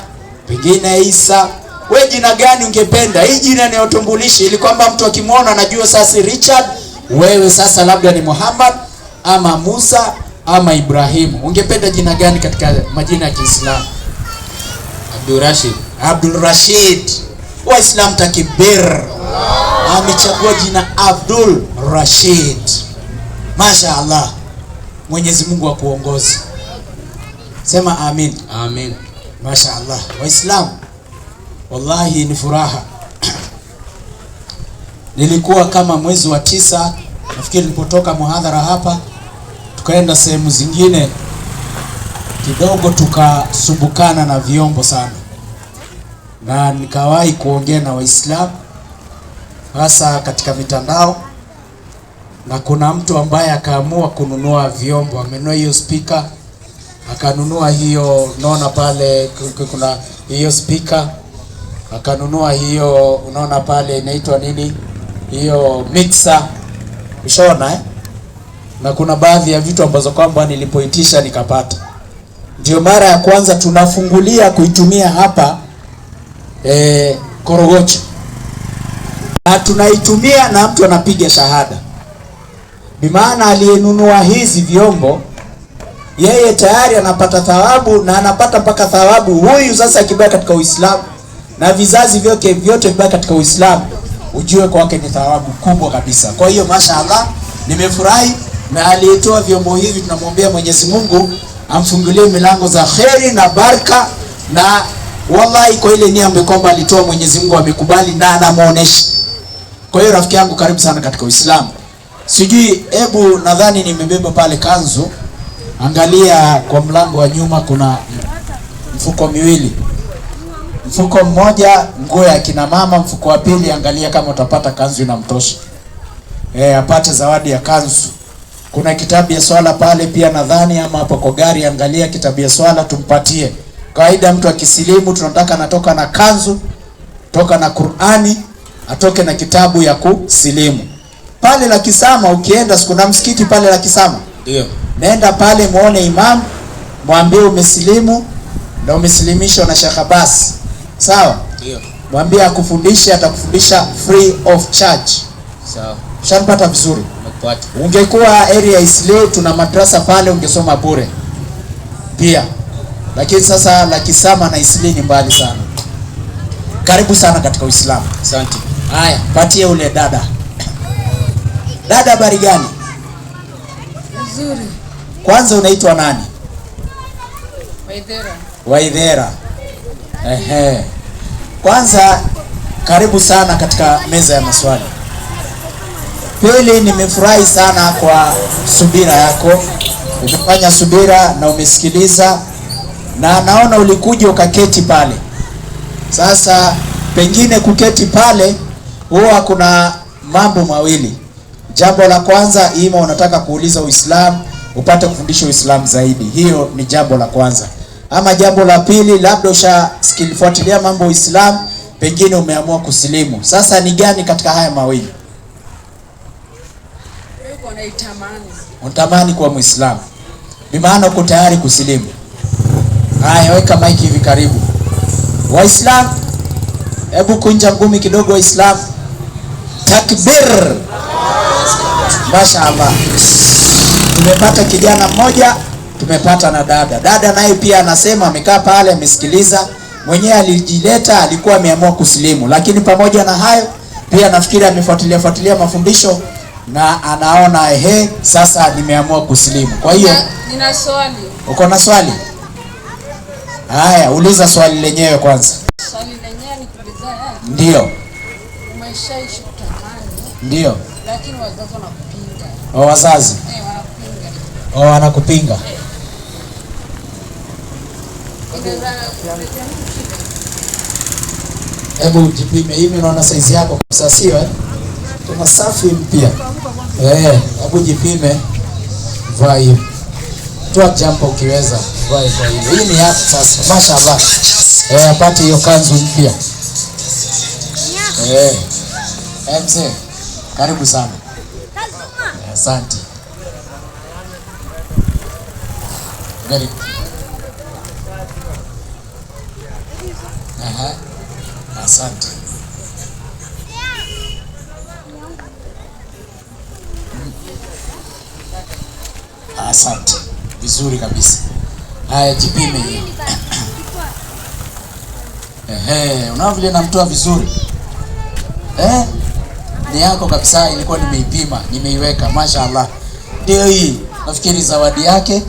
pengine Isa. Wewe jina gani ungependa? Hii jina ni utambulishi ili kwamba mtu akimwona anajua sasa Richard, wewe sasa labda ni Muhammad ama Musa ama Ibrahim. Ungependa jina gani katika majina ya Kiislamu? Abdul Rashid. Waislamu takbir. Amechagua jina Abdul Rashid. Masha Allah. Mwenyezi Mungu akuongoze. Sema amin. Amin. Masha Allah. Waislamu, wallahi ni furaha. Nilikuwa kama mwezi wa 9, nafikiri nilipotoka muhadhara hapa tukaenda sehemu zingine kidogo, tukasumbukana na vyombo sana, na nikawahi kuongea na Waislamu hasa katika mitandao, na kuna mtu ambaye akaamua kununua vyombo. Amenunua hiyo speaker, akanunua hiyo, unaona pale kuna hiyo speaker, akanunua hiyo, unaona pale inaitwa nini, hiyo mixer, ushaona na kuna baadhi ya vitu ambazo kwamba nilipoitisha nikapata. Ndio mara ya kwanza tunafungulia kuitumia hapa Korogocho, na tunaitumia na mtu anapiga shahada. Bimaana aliyenunua hizi vyombo yeye tayari anapata thawabu, na anapata mpaka thawabu huyu sasa akibaki katika Uislamu na vizazi vyote vibaki katika Uislamu, ujue kwake ni thawabu kubwa kabisa. Kwa hiyo mashaallah, nimefurahi, na aliyetoa vyombo hivi tunamwombea Mwenyezi Mungu amfungulie milango za kheri na baraka, na wallahi kwa ile nia ambayo kwamba alitoa Mwenyezi Mungu amekubali na anamuonesha. Kwa hiyo rafiki yangu, karibu sana katika Uislamu. Sijui, hebu nadhani nimebeba pale kanzu, angalia kwa mlango wa nyuma kuna mfuko miwili. Mfuko mmoja nguo ya kina mama, mfuko wa pili angalia kama utapata kanzu inamtosha. Apate zawadi ya kanzu. Kuna kitabu ya swala pale pia nadhani, ama hapo kwa gari angalia kitabu ya swala tumpatie. Kawaida mtu akisilimu tunataka anatoka na kanzu, toka na Qur'ani, atoke na kitabu ya kusilimu. Pale Lakisama ukienda, kuna msikiti pale Lakisama. Ndio. Nenda pale muone imam, mwambie umesilimu na umesilimishwa na Sheikh Abbas. Sawa? Ndio. Mwambie akufundishe, atakufundisha free of charge. Sawa. Shanipata vizuri? Nakupata. Ungekuwa area Isle tuna madrasa pale ungesoma bure pia. Lakini sasa Lakisama na Isle ni mbali sana. Karibu sana katika Uislamu. Asante. Haya, patie ule dada. Dada, habari gani? Nzuri. Kwanza unaitwa nani? Waidhera. Waidhera. Kwanza karibu sana katika meza ya maswali. Pili, nimefurahi sana kwa subira yako. Umefanya subira na umesikiliza, na naona ulikuja ukaketi pale. Sasa pengine kuketi pale huwa kuna mambo mawili. Jambo la kwanza, ima unataka kuuliza Uislamu, upate kufundisha Uislamu zaidi. Hiyo ni jambo la kwanza. Ama jambo la pili, labda ushafuatilia mambo Uislamu, pengine umeamua kusilimu. Sasa ni gani katika haya mawili? Unatamani kuwa Muislamu. Ni maana uko tayari kusilimu. Haya, weka maiki hivi karibu. Waislamu, hebu kunja ngumi kidogo Waislamu. Takbir. Mashaallah. Tumepata kijana mmoja, tumepata na dada. Dada naye pia anasema amekaa pale amesikiliza. Mwenyewe alijileta, alikuwa ameamua kusilimu. Lakini pamoja na hayo, pia nafikiri amefuatilia mafundisho na anaona sasa nimeamua kusilimu. Kwa hiyo nina swali. Uko na swali? Haya, uliza swali lenyewe kwanza. Swali lenyewe ni kuuliza ndio. Umeshaishi kutamani? Ndio. Lakini wazazi wanakupinga. Wazazi? Wanakupinga. Wanakupinga. Hebu jipime. Hivi unaona size yako kabisa, sio Tuna safi mpya. Hebu jipime. Vaa hiyo. Toa jampo ukiweza. Vaa hiyo. Hii ni yako sasa. Mashaallah. Apate hiyo kanzu mpya. Mzee, karibu sana. Asante. Very good. Asante. Asante. Vizuri kabisa. Haya, jipime hiyo. Unaona vile namtoa vizuri. Ni yako kabisa, ilikuwa nimeipima, nimeiweka. Mashaallah. Ndio hii. Nafikiri zawadi yake.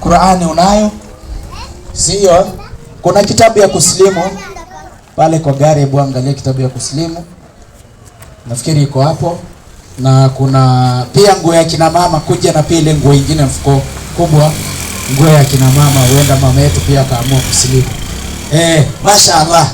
Qur'ani unayo? Sio? Kuna kitabu ya kusilimu pale kwa gari. Hebu angalia kitabu ya kusilimu. Nafikiri iko hapo. Na kuna pia nguo ya kina mama, kuja na pia ile nguo nyingine mfuko kubwa, nguo ya kina mama. Huenda mama yetu pia akaamua kusilimu. Mashaallah.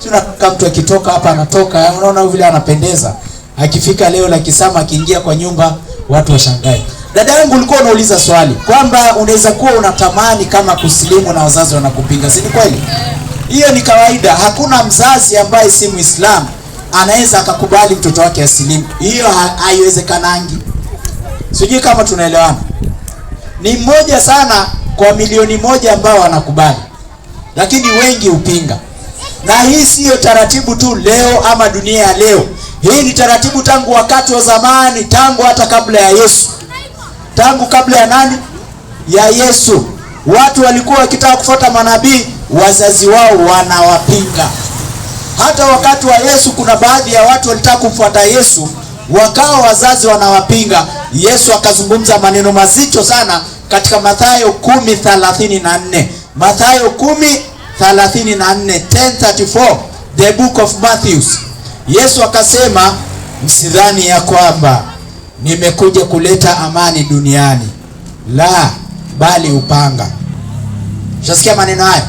Tunataka mtu akitoka hapa anatoka, unaona vile anapendeza. Akifika leo la Kisama, akiingia kwa nyumba watu washangae. Dada yangu, ulikuwa unauliza swali kwamba unaweza kuwa unatamani kama kusilimu na wazazi wanakupinga, si kweli? Hiyo ni kawaida. Hakuna mzazi ambaye si Muislamu anaweza akakubali mtoto wake asilimu. Hiyo haiwezekanangi. Sijui kama tunaelewana. Ni mmoja sana kwa milioni moja ambao wanakubali, lakini wengi upinga. Na hii siyo taratibu tu leo ama dunia ya leo. Hii ni taratibu tangu wakati wa zamani, tangu hata kabla ya Yesu. Tangu kabla ya nani? Ya Yesu. Watu walikuwa wakitaka kufuata manabii, wazazi wao wanawapinga. Hata wakati wa Yesu kuna baadhi ya watu walitaka kumfuata Yesu, wakawa wazazi wanawapinga. Yesu akazungumza maneno mazito sana katika Mathayo 10:34. Mathayo 10:34, 10:34, the book of Matthew. Yesu akasema, msidhani ya kwamba nimekuja kuleta amani duniani, la bali upanga. Unasikia maneno haya?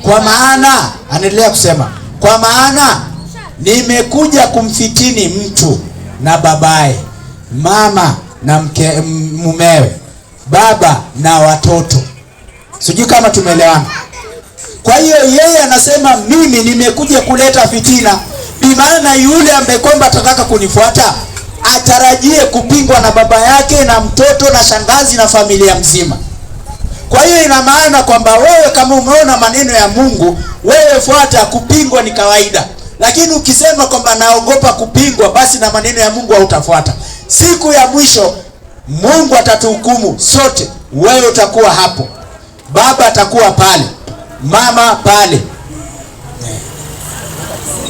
Kwa maana, anaendelea kusema, kwa maana nimekuja kumfitini mtu na babaye, mama na mumewe, baba na watoto. Sijui kama tumeelewana. Kwa hiyo yeye anasema mimi nimekuja kuleta fitina. Bi maana yule ambaye kwamba atataka kunifuata atarajie kupingwa na baba yake na mtoto na shangazi na familia mzima. Kwa hiyo ina maana kwamba wewe kama umeona maneno ya Mungu, wewe fuata. Kupingwa ni kawaida. Lakini ukisema kwamba naogopa kupingwa, basi na maneno ya Mungu hautafuata. Siku ya mwisho Mungu atatuhukumu sote. Wewe utakuwa hapo, baba atakuwa pale, mama pale,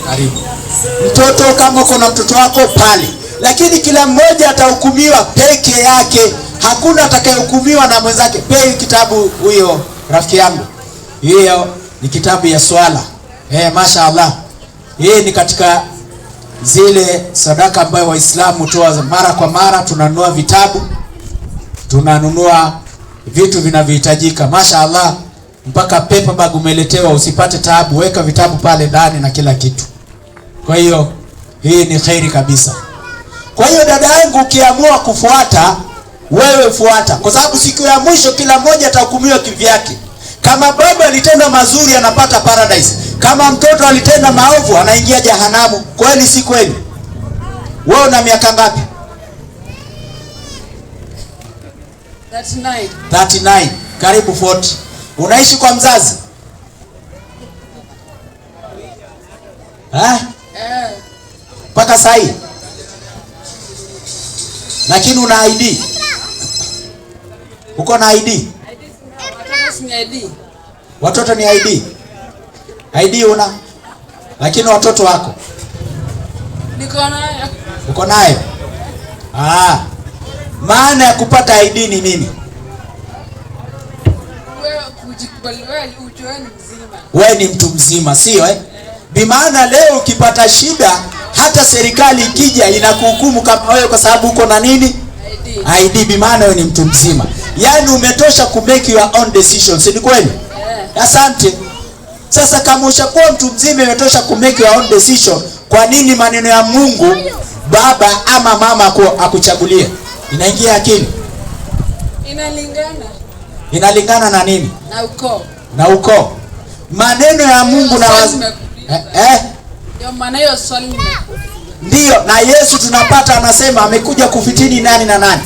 karibu mtoto, kama uko na mtoto wako pale. Lakini kila mmoja atahukumiwa peke yake. Hakuna atakayehukumiwa na mwenzake. Pe kitabu huyo rafiki yangu, hiyo ni kitabu ya swala. Mashaallah. Hii ni katika zile sadaka ambayo Waislamu toa mara kwa mara. Tunanunua vitabu, tunanunua vitu vinavyohitajika. Mashaallah, mpaka paper bag umeletewa, usipate taabu, weka vitabu pale ndani na kila kitu. Kwa hiyo hii ni khairi kabisa. Kwa hiyo dada yangu, ukiamua kufuata, wewe fuata, kwa sababu siku ya mwisho kila mmoja atahukumiwa kivyake. Kama baba alitenda mazuri anapata paradise, kama mtoto alitenda maovu anaingia jehanamu. Kweli si kweli? Wewe una miaka ngapi? 39. Karibu 40. Unaishi kwa mzazi? Mpaka saa hii? Lakini una ID? Uko na ID? Watoto ni ID? ID una? Lakini watoto wako? Niko nayo. Uko nayo? Maana ya kupata ID ni nini? Wewe ni mtu mzima, sio Bimaana leo ukipata shida, hata serikali ikija inakuhukumu kama wewe, kwa sababu uko na nini? ID. Bimaana wewe ni mtu mzima, yaani umetosha ku make your own decisions. Ni kweli? Asante. Sasa kama ushakuwa mtu mzima, umetosha ku make your own decision, kwa nini maneno ya Mungu baba ama mama akuchagulie? Inaingia akili? Inalingana na nini? Na ukoo. Maneno ya Mungu na ndio maana hiyo swali ndio. Na Yesu tunapata anasema amekuja kufitini nani na nani?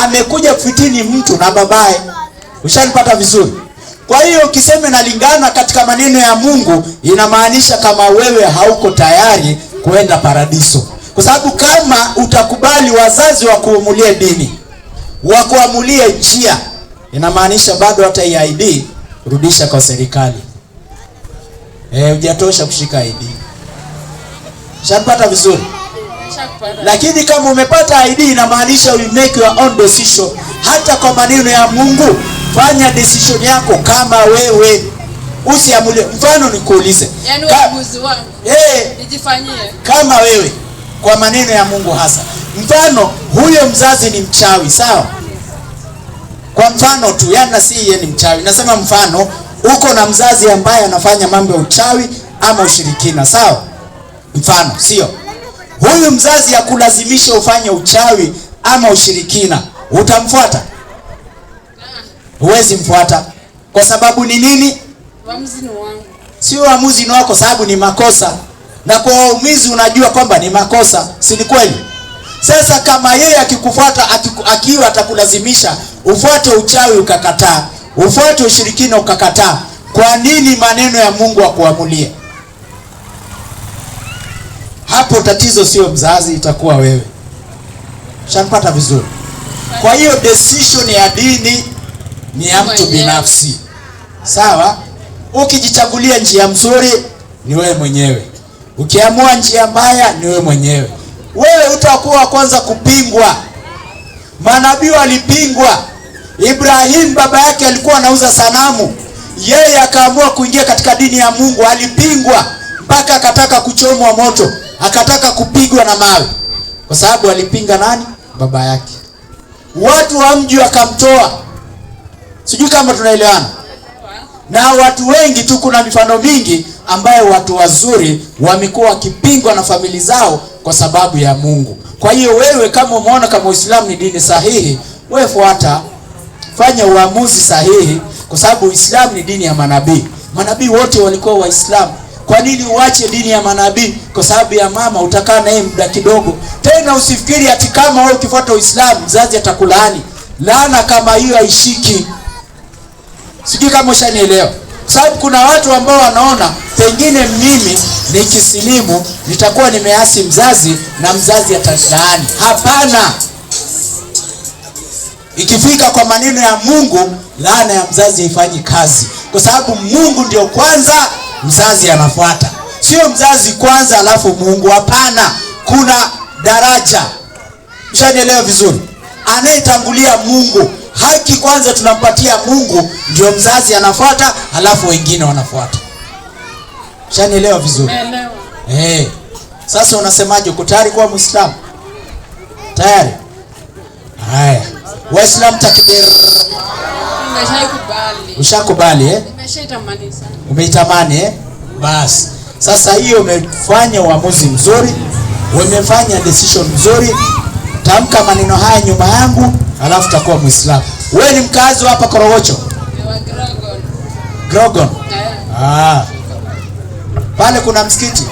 Amekuja kufitini mtu na babaye. Ushanipata vizuri? Kwa hiyo ukisema inalingana katika maneno ya Mungu, inamaanisha kama wewe hauko tayari kuenda paradiso. Kwa sababu kama utakubali wazazi wakuamulie dini, wakuamulie njia, inamaanisha bado hata hii ID rudisha kwa serikali. Hujatosha kushika ID. Shapata vizuri? Lakini kama umepata ID, inamaanisha you make your own decision. Hata kwa maneno ya Mungu, fanya decision yako kama wewe. Usiamulie. Mfano nikuulize. Yaani uamuzi wangu. Nijifanyie. Kama wewe kwa maneno ya Mungu hasa. Mfano huyo mzazi ni mchawi, sawa? Kwa mfano tu, yana si yeye ni mchawi. Nasema mfano uko na mzazi ambaye anafanya mambo ya uchawi ama ushirikina, sawa? Mfano, sio? Huyu mzazi akulazimisha ufanye uchawi ama ushirikina, utamfuata? Huwezi mfuata. Kwa sababu ni nini? Uamuzi ni wangu. Sio uamuzi ni wako, sababu ni makosa. Na kwa uamuzi unajua kwamba ni makosa, si ni kweli? Sasa kama yeye akikufuata, akiwa atakulazimisha ufuate uchawi ukakataa, ufuate ushirikina ukakataa, kwa nini maneno ya Mungu akuamulie? Hapo tatizo sio mzazi, itakuwa wewe. Shanipata vizuri? Kwa hiyo decision ya dini ni ya mtu binafsi, sawa? Ukijichagulia njia mzuri ni wewe mwenyewe, ukiamua njia mbaya ni wewe mwenyewe. Wewe utakuwa kwanza kupingwa. Manabii walipingwa. Ibrahim baba yake alikuwa anauza sanamu, yeye akaamua kuingia katika dini ya Mungu, alipingwa mpaka akataka kuchomwa moto, akataka kupigwa na mawe, kwa sababu alipinga nani? Baba yake. Watu wa mji wakamtoa. Sijui kama tunaelewana. Na watu wengi tu, kuna mifano mingi ambayo watu wazuri wamekuwa wakipingwa na familia zao kwa sababu ya Mungu. Kwa hiyo wewe kama umeona kama Uislamu ni dini sahihi, wewe fuata, fanya uamuzi sahihi, kwa sababu Uislamu ni dini ya manabii. Manabii wote walikuwa Waislamu. Kwa nini uache dini ya manabii kwa sababu ya mama? Utakaa naye muda kidogo. Tena usifikiri ati kama wewe ukifuata Uislamu mzazi atakulaani. Laana kama hiyo haishiki. Sijui kama ushanielewa. Sababu kuna watu ambao wanaona pengine mimi nikisilimu nitakuwa nimeasi mzazi na mzazi atalaani. Hapana. Ikifika kwa maneno ya Mungu, laana ya mzazi haifanyi kazi, kwa sababu Mungu ndio kwanza, mzazi anafuata. Sio mzazi kwanza alafu Mungu, hapana. Kuna daraja. Mshanielewa vizuri? Anayetangulia Mungu, haki kwanza tunampatia Mungu, ndio mzazi anafuata, halafu wengine wanafuata. Shanielewa vizuri? Naelewa. Sasa unasemaje, uko tayari kuwa Muislamu? Tayari? Haya. Waislamu takbir. Nimeshakubali. Ushakubali Nimeshaitamani sana. Umeitamani Basi. Sasa hiyo umefanya uamuzi mzuri. Umefanya decision mzuri. Tamka maneno haya nyuma yangu, alafu utakuwa Muislamu. Wewe ni mkazi hapa Korogocho? Grogon. Pale kuna msikiti?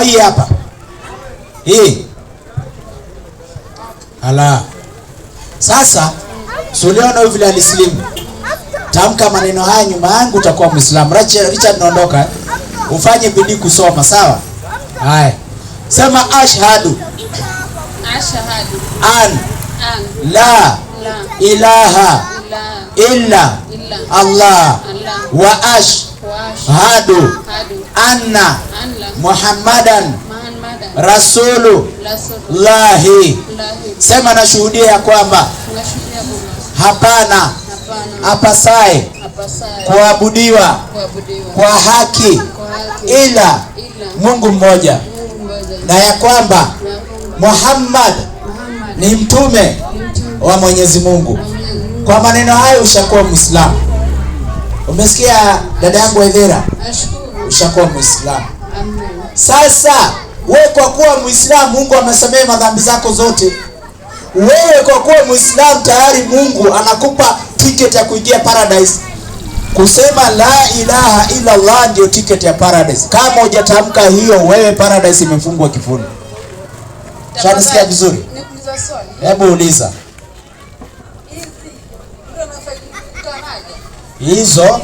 Hii hapa. Hii. Sasa suliona vile alislimu. Tamka maneno haya nyuma yangu, utakuwa Muislamu. Richard naondoka. Ufanye bidii kusoma, sawa? Haya. Sema ashhadu. Ashhadu an la ilaha illa Allah wa ashhadu anna Muhammadan Rasulullahi. Sema nashuhudia ya kwamba hapana apasaye kuabudiwa kwa haki ila Mungu mmoja, na ya kwamba Muhammad ni mtume wa Mwenyezi Mungu. Kwa maneno hayo ushakuwa Muislamu. Umesikia dada yangu Edhera? Ushakuwa Muislamu. Sasa wewe kwa kuwa Muislamu, Mungu amesamehe madhambi zako zote. Wewe kwa kuwa Muislamu tayari Mungu anakupa ticket ya kuingia paradise. Kusema la ilaha illa Allah ndio ticket ya paradise. Kama hujatamka hiyo, wewe paradise imefungwa kifuni. Shanisikia vizuri? Hebu uliza. Hizo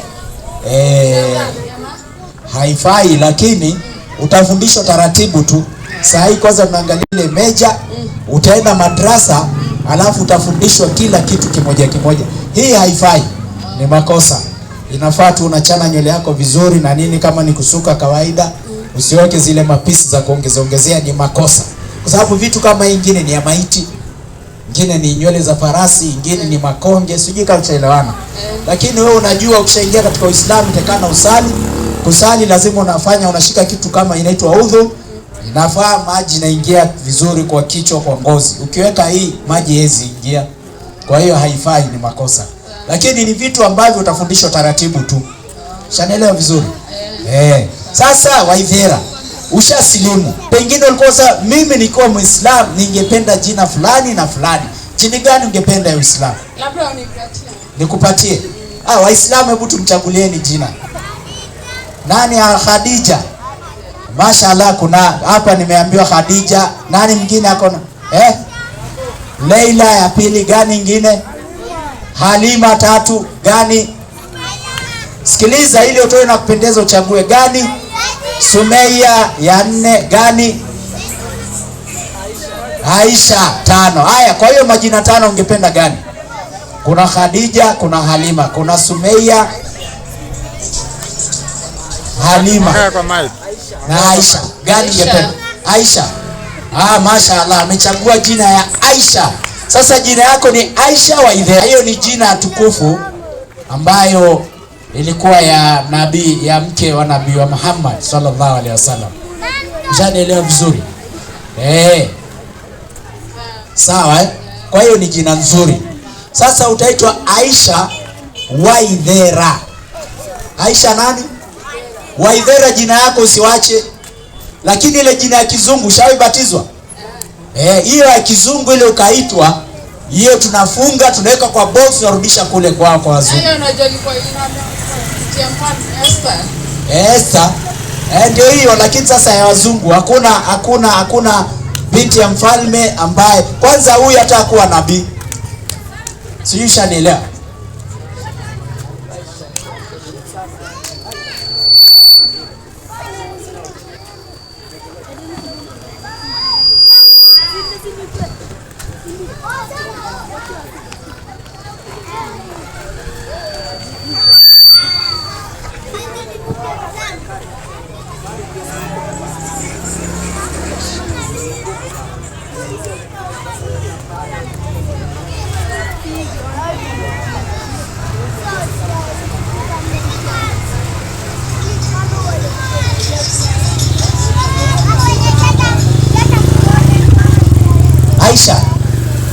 haifai, lakini utafundishwa taratibu tu. Saa hii kwanza unaangalia ile meja, utaenda madrasa, alafu utafundishwa kila kitu kimoja kimoja. Hii haifai, ni makosa. Inafaa tu unachana nywele yako vizuri na nini, kama ni kusuka kawaida, usiweke zile mapisi za kuongezea, ni makosa. Kwa sababu vitu kama ingine ni ya maiti, ingine ni nywele za farasi, ingine ni makonge, sijui kama tutaelewana. Lakini wewe unajua ukishaingia katika Uislamu itakana usali. Kusali lazima unashika kitu kama inaitwa udhu. Inafaa maji inaingia vizuri kwa kichwa, kwa ngozi. Ukiweka hii maji hezi ingia. Kwa hiyo haifai, ni makosa. Lakini ni vitu ambavyo utafundishwa taratibu tu. Shanaelewa vizuri? Sasa Waithera, ushasilimu. Pengine ulikuwa sasa, mimi nilikuwa Muislamu, ningependa jina fulani na fulani. Jina gani ungependa ya Uislamu? Labda unipatie. Nikupatie. Waislamu hebu tumchagulieni jina. Nani? Khadija. Mashaallah, kuna hapa nimeambiwa Khadija. Nani mwingine akona? Leila ya pili, gani nyingine? Halima tatu, gani? Sikiliza ili utoe na kupendeza, uchague gani? Sumeya ya nne, gani? Aisha tano. Haya, kwa hiyo majina tano ungependa gani? Kuna Khadija, kuna Halima, kuna Sumeya, Halima na Aisha. Gani ungependa? Aisha. Mashaallah, amechagua jina ya Aisha. Sasa jina yako ni Aisha Waithera. Hiyo ni jina tukufu ambayo ilikuwa ya nabii, ya mke wa nabii wa Muhammad sallallahu alaihi wasallam. Mshanielewa vizuri? Sawa Kwa hiyo ni jina nzuri. Sasa utaitwa Aisha Waithera. Aisha nani? Waithera, jina yako usiwache. Lakini ile jina ya kizungu ushawahibatizwa? Hiyo ya kizungu ile ukaitwa, hiyo tunafunga, tunaweka kwa box, tunarudisha kule kwa wazungu. Hiyo unajua ilikuwa Esther. Esther. Ndio hiyo, lakini sasa ya wazungu hakuna binti ya mfalme ambaye kwanza huyu hata hakuwa nabii. Sijui shanielewa.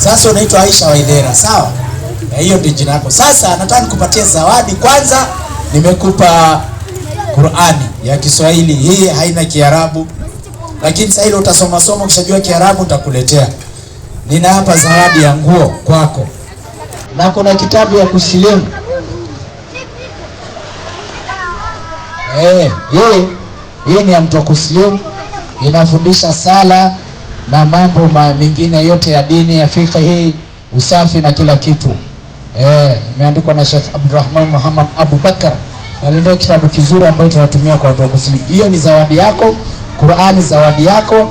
Sasa unaitwa Aisha Waithera, sawa? Hiyo ndio jina lako. Sasa nataka nikupatie zawadi. Kwanza nimekupa Qur'ani ya Kiswahili. Hii haina Kiarabu. Lakini sasa ile utasoma soma ukishajua Kiarabu nitakuletea. Nina hapa zawadi ya nguo kwako. Na kuna kitabu ya kusilimu. Hii ni ya mtu kusilimu. Inafundisha sala na mambo mengine yote ya dini ya fiqh, hii usafi na kila kitu. Imeandikwa na Sheikh Abdurrahman Muhammad Abu Bakar. Na ndio kitabu kizuri ambacho tunatumia kwa watu kusilimu. Hiyo ni zawadi yako. Qur'ani zawadi yako.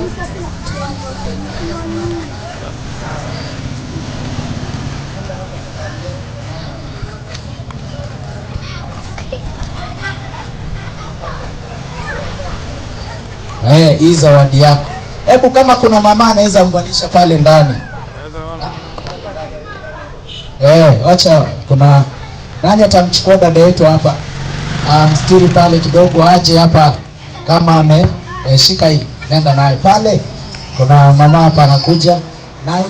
Hii zawadi yako. Hebu kama kuna mama anaweza unganisha pale ndani. Acha kuna nani atamchukua dada yetu hapa. Mstiri pale kidogo aje hapa kama shika hii. Nenda naye pale. Kuna mama hapa anakuja. Nayo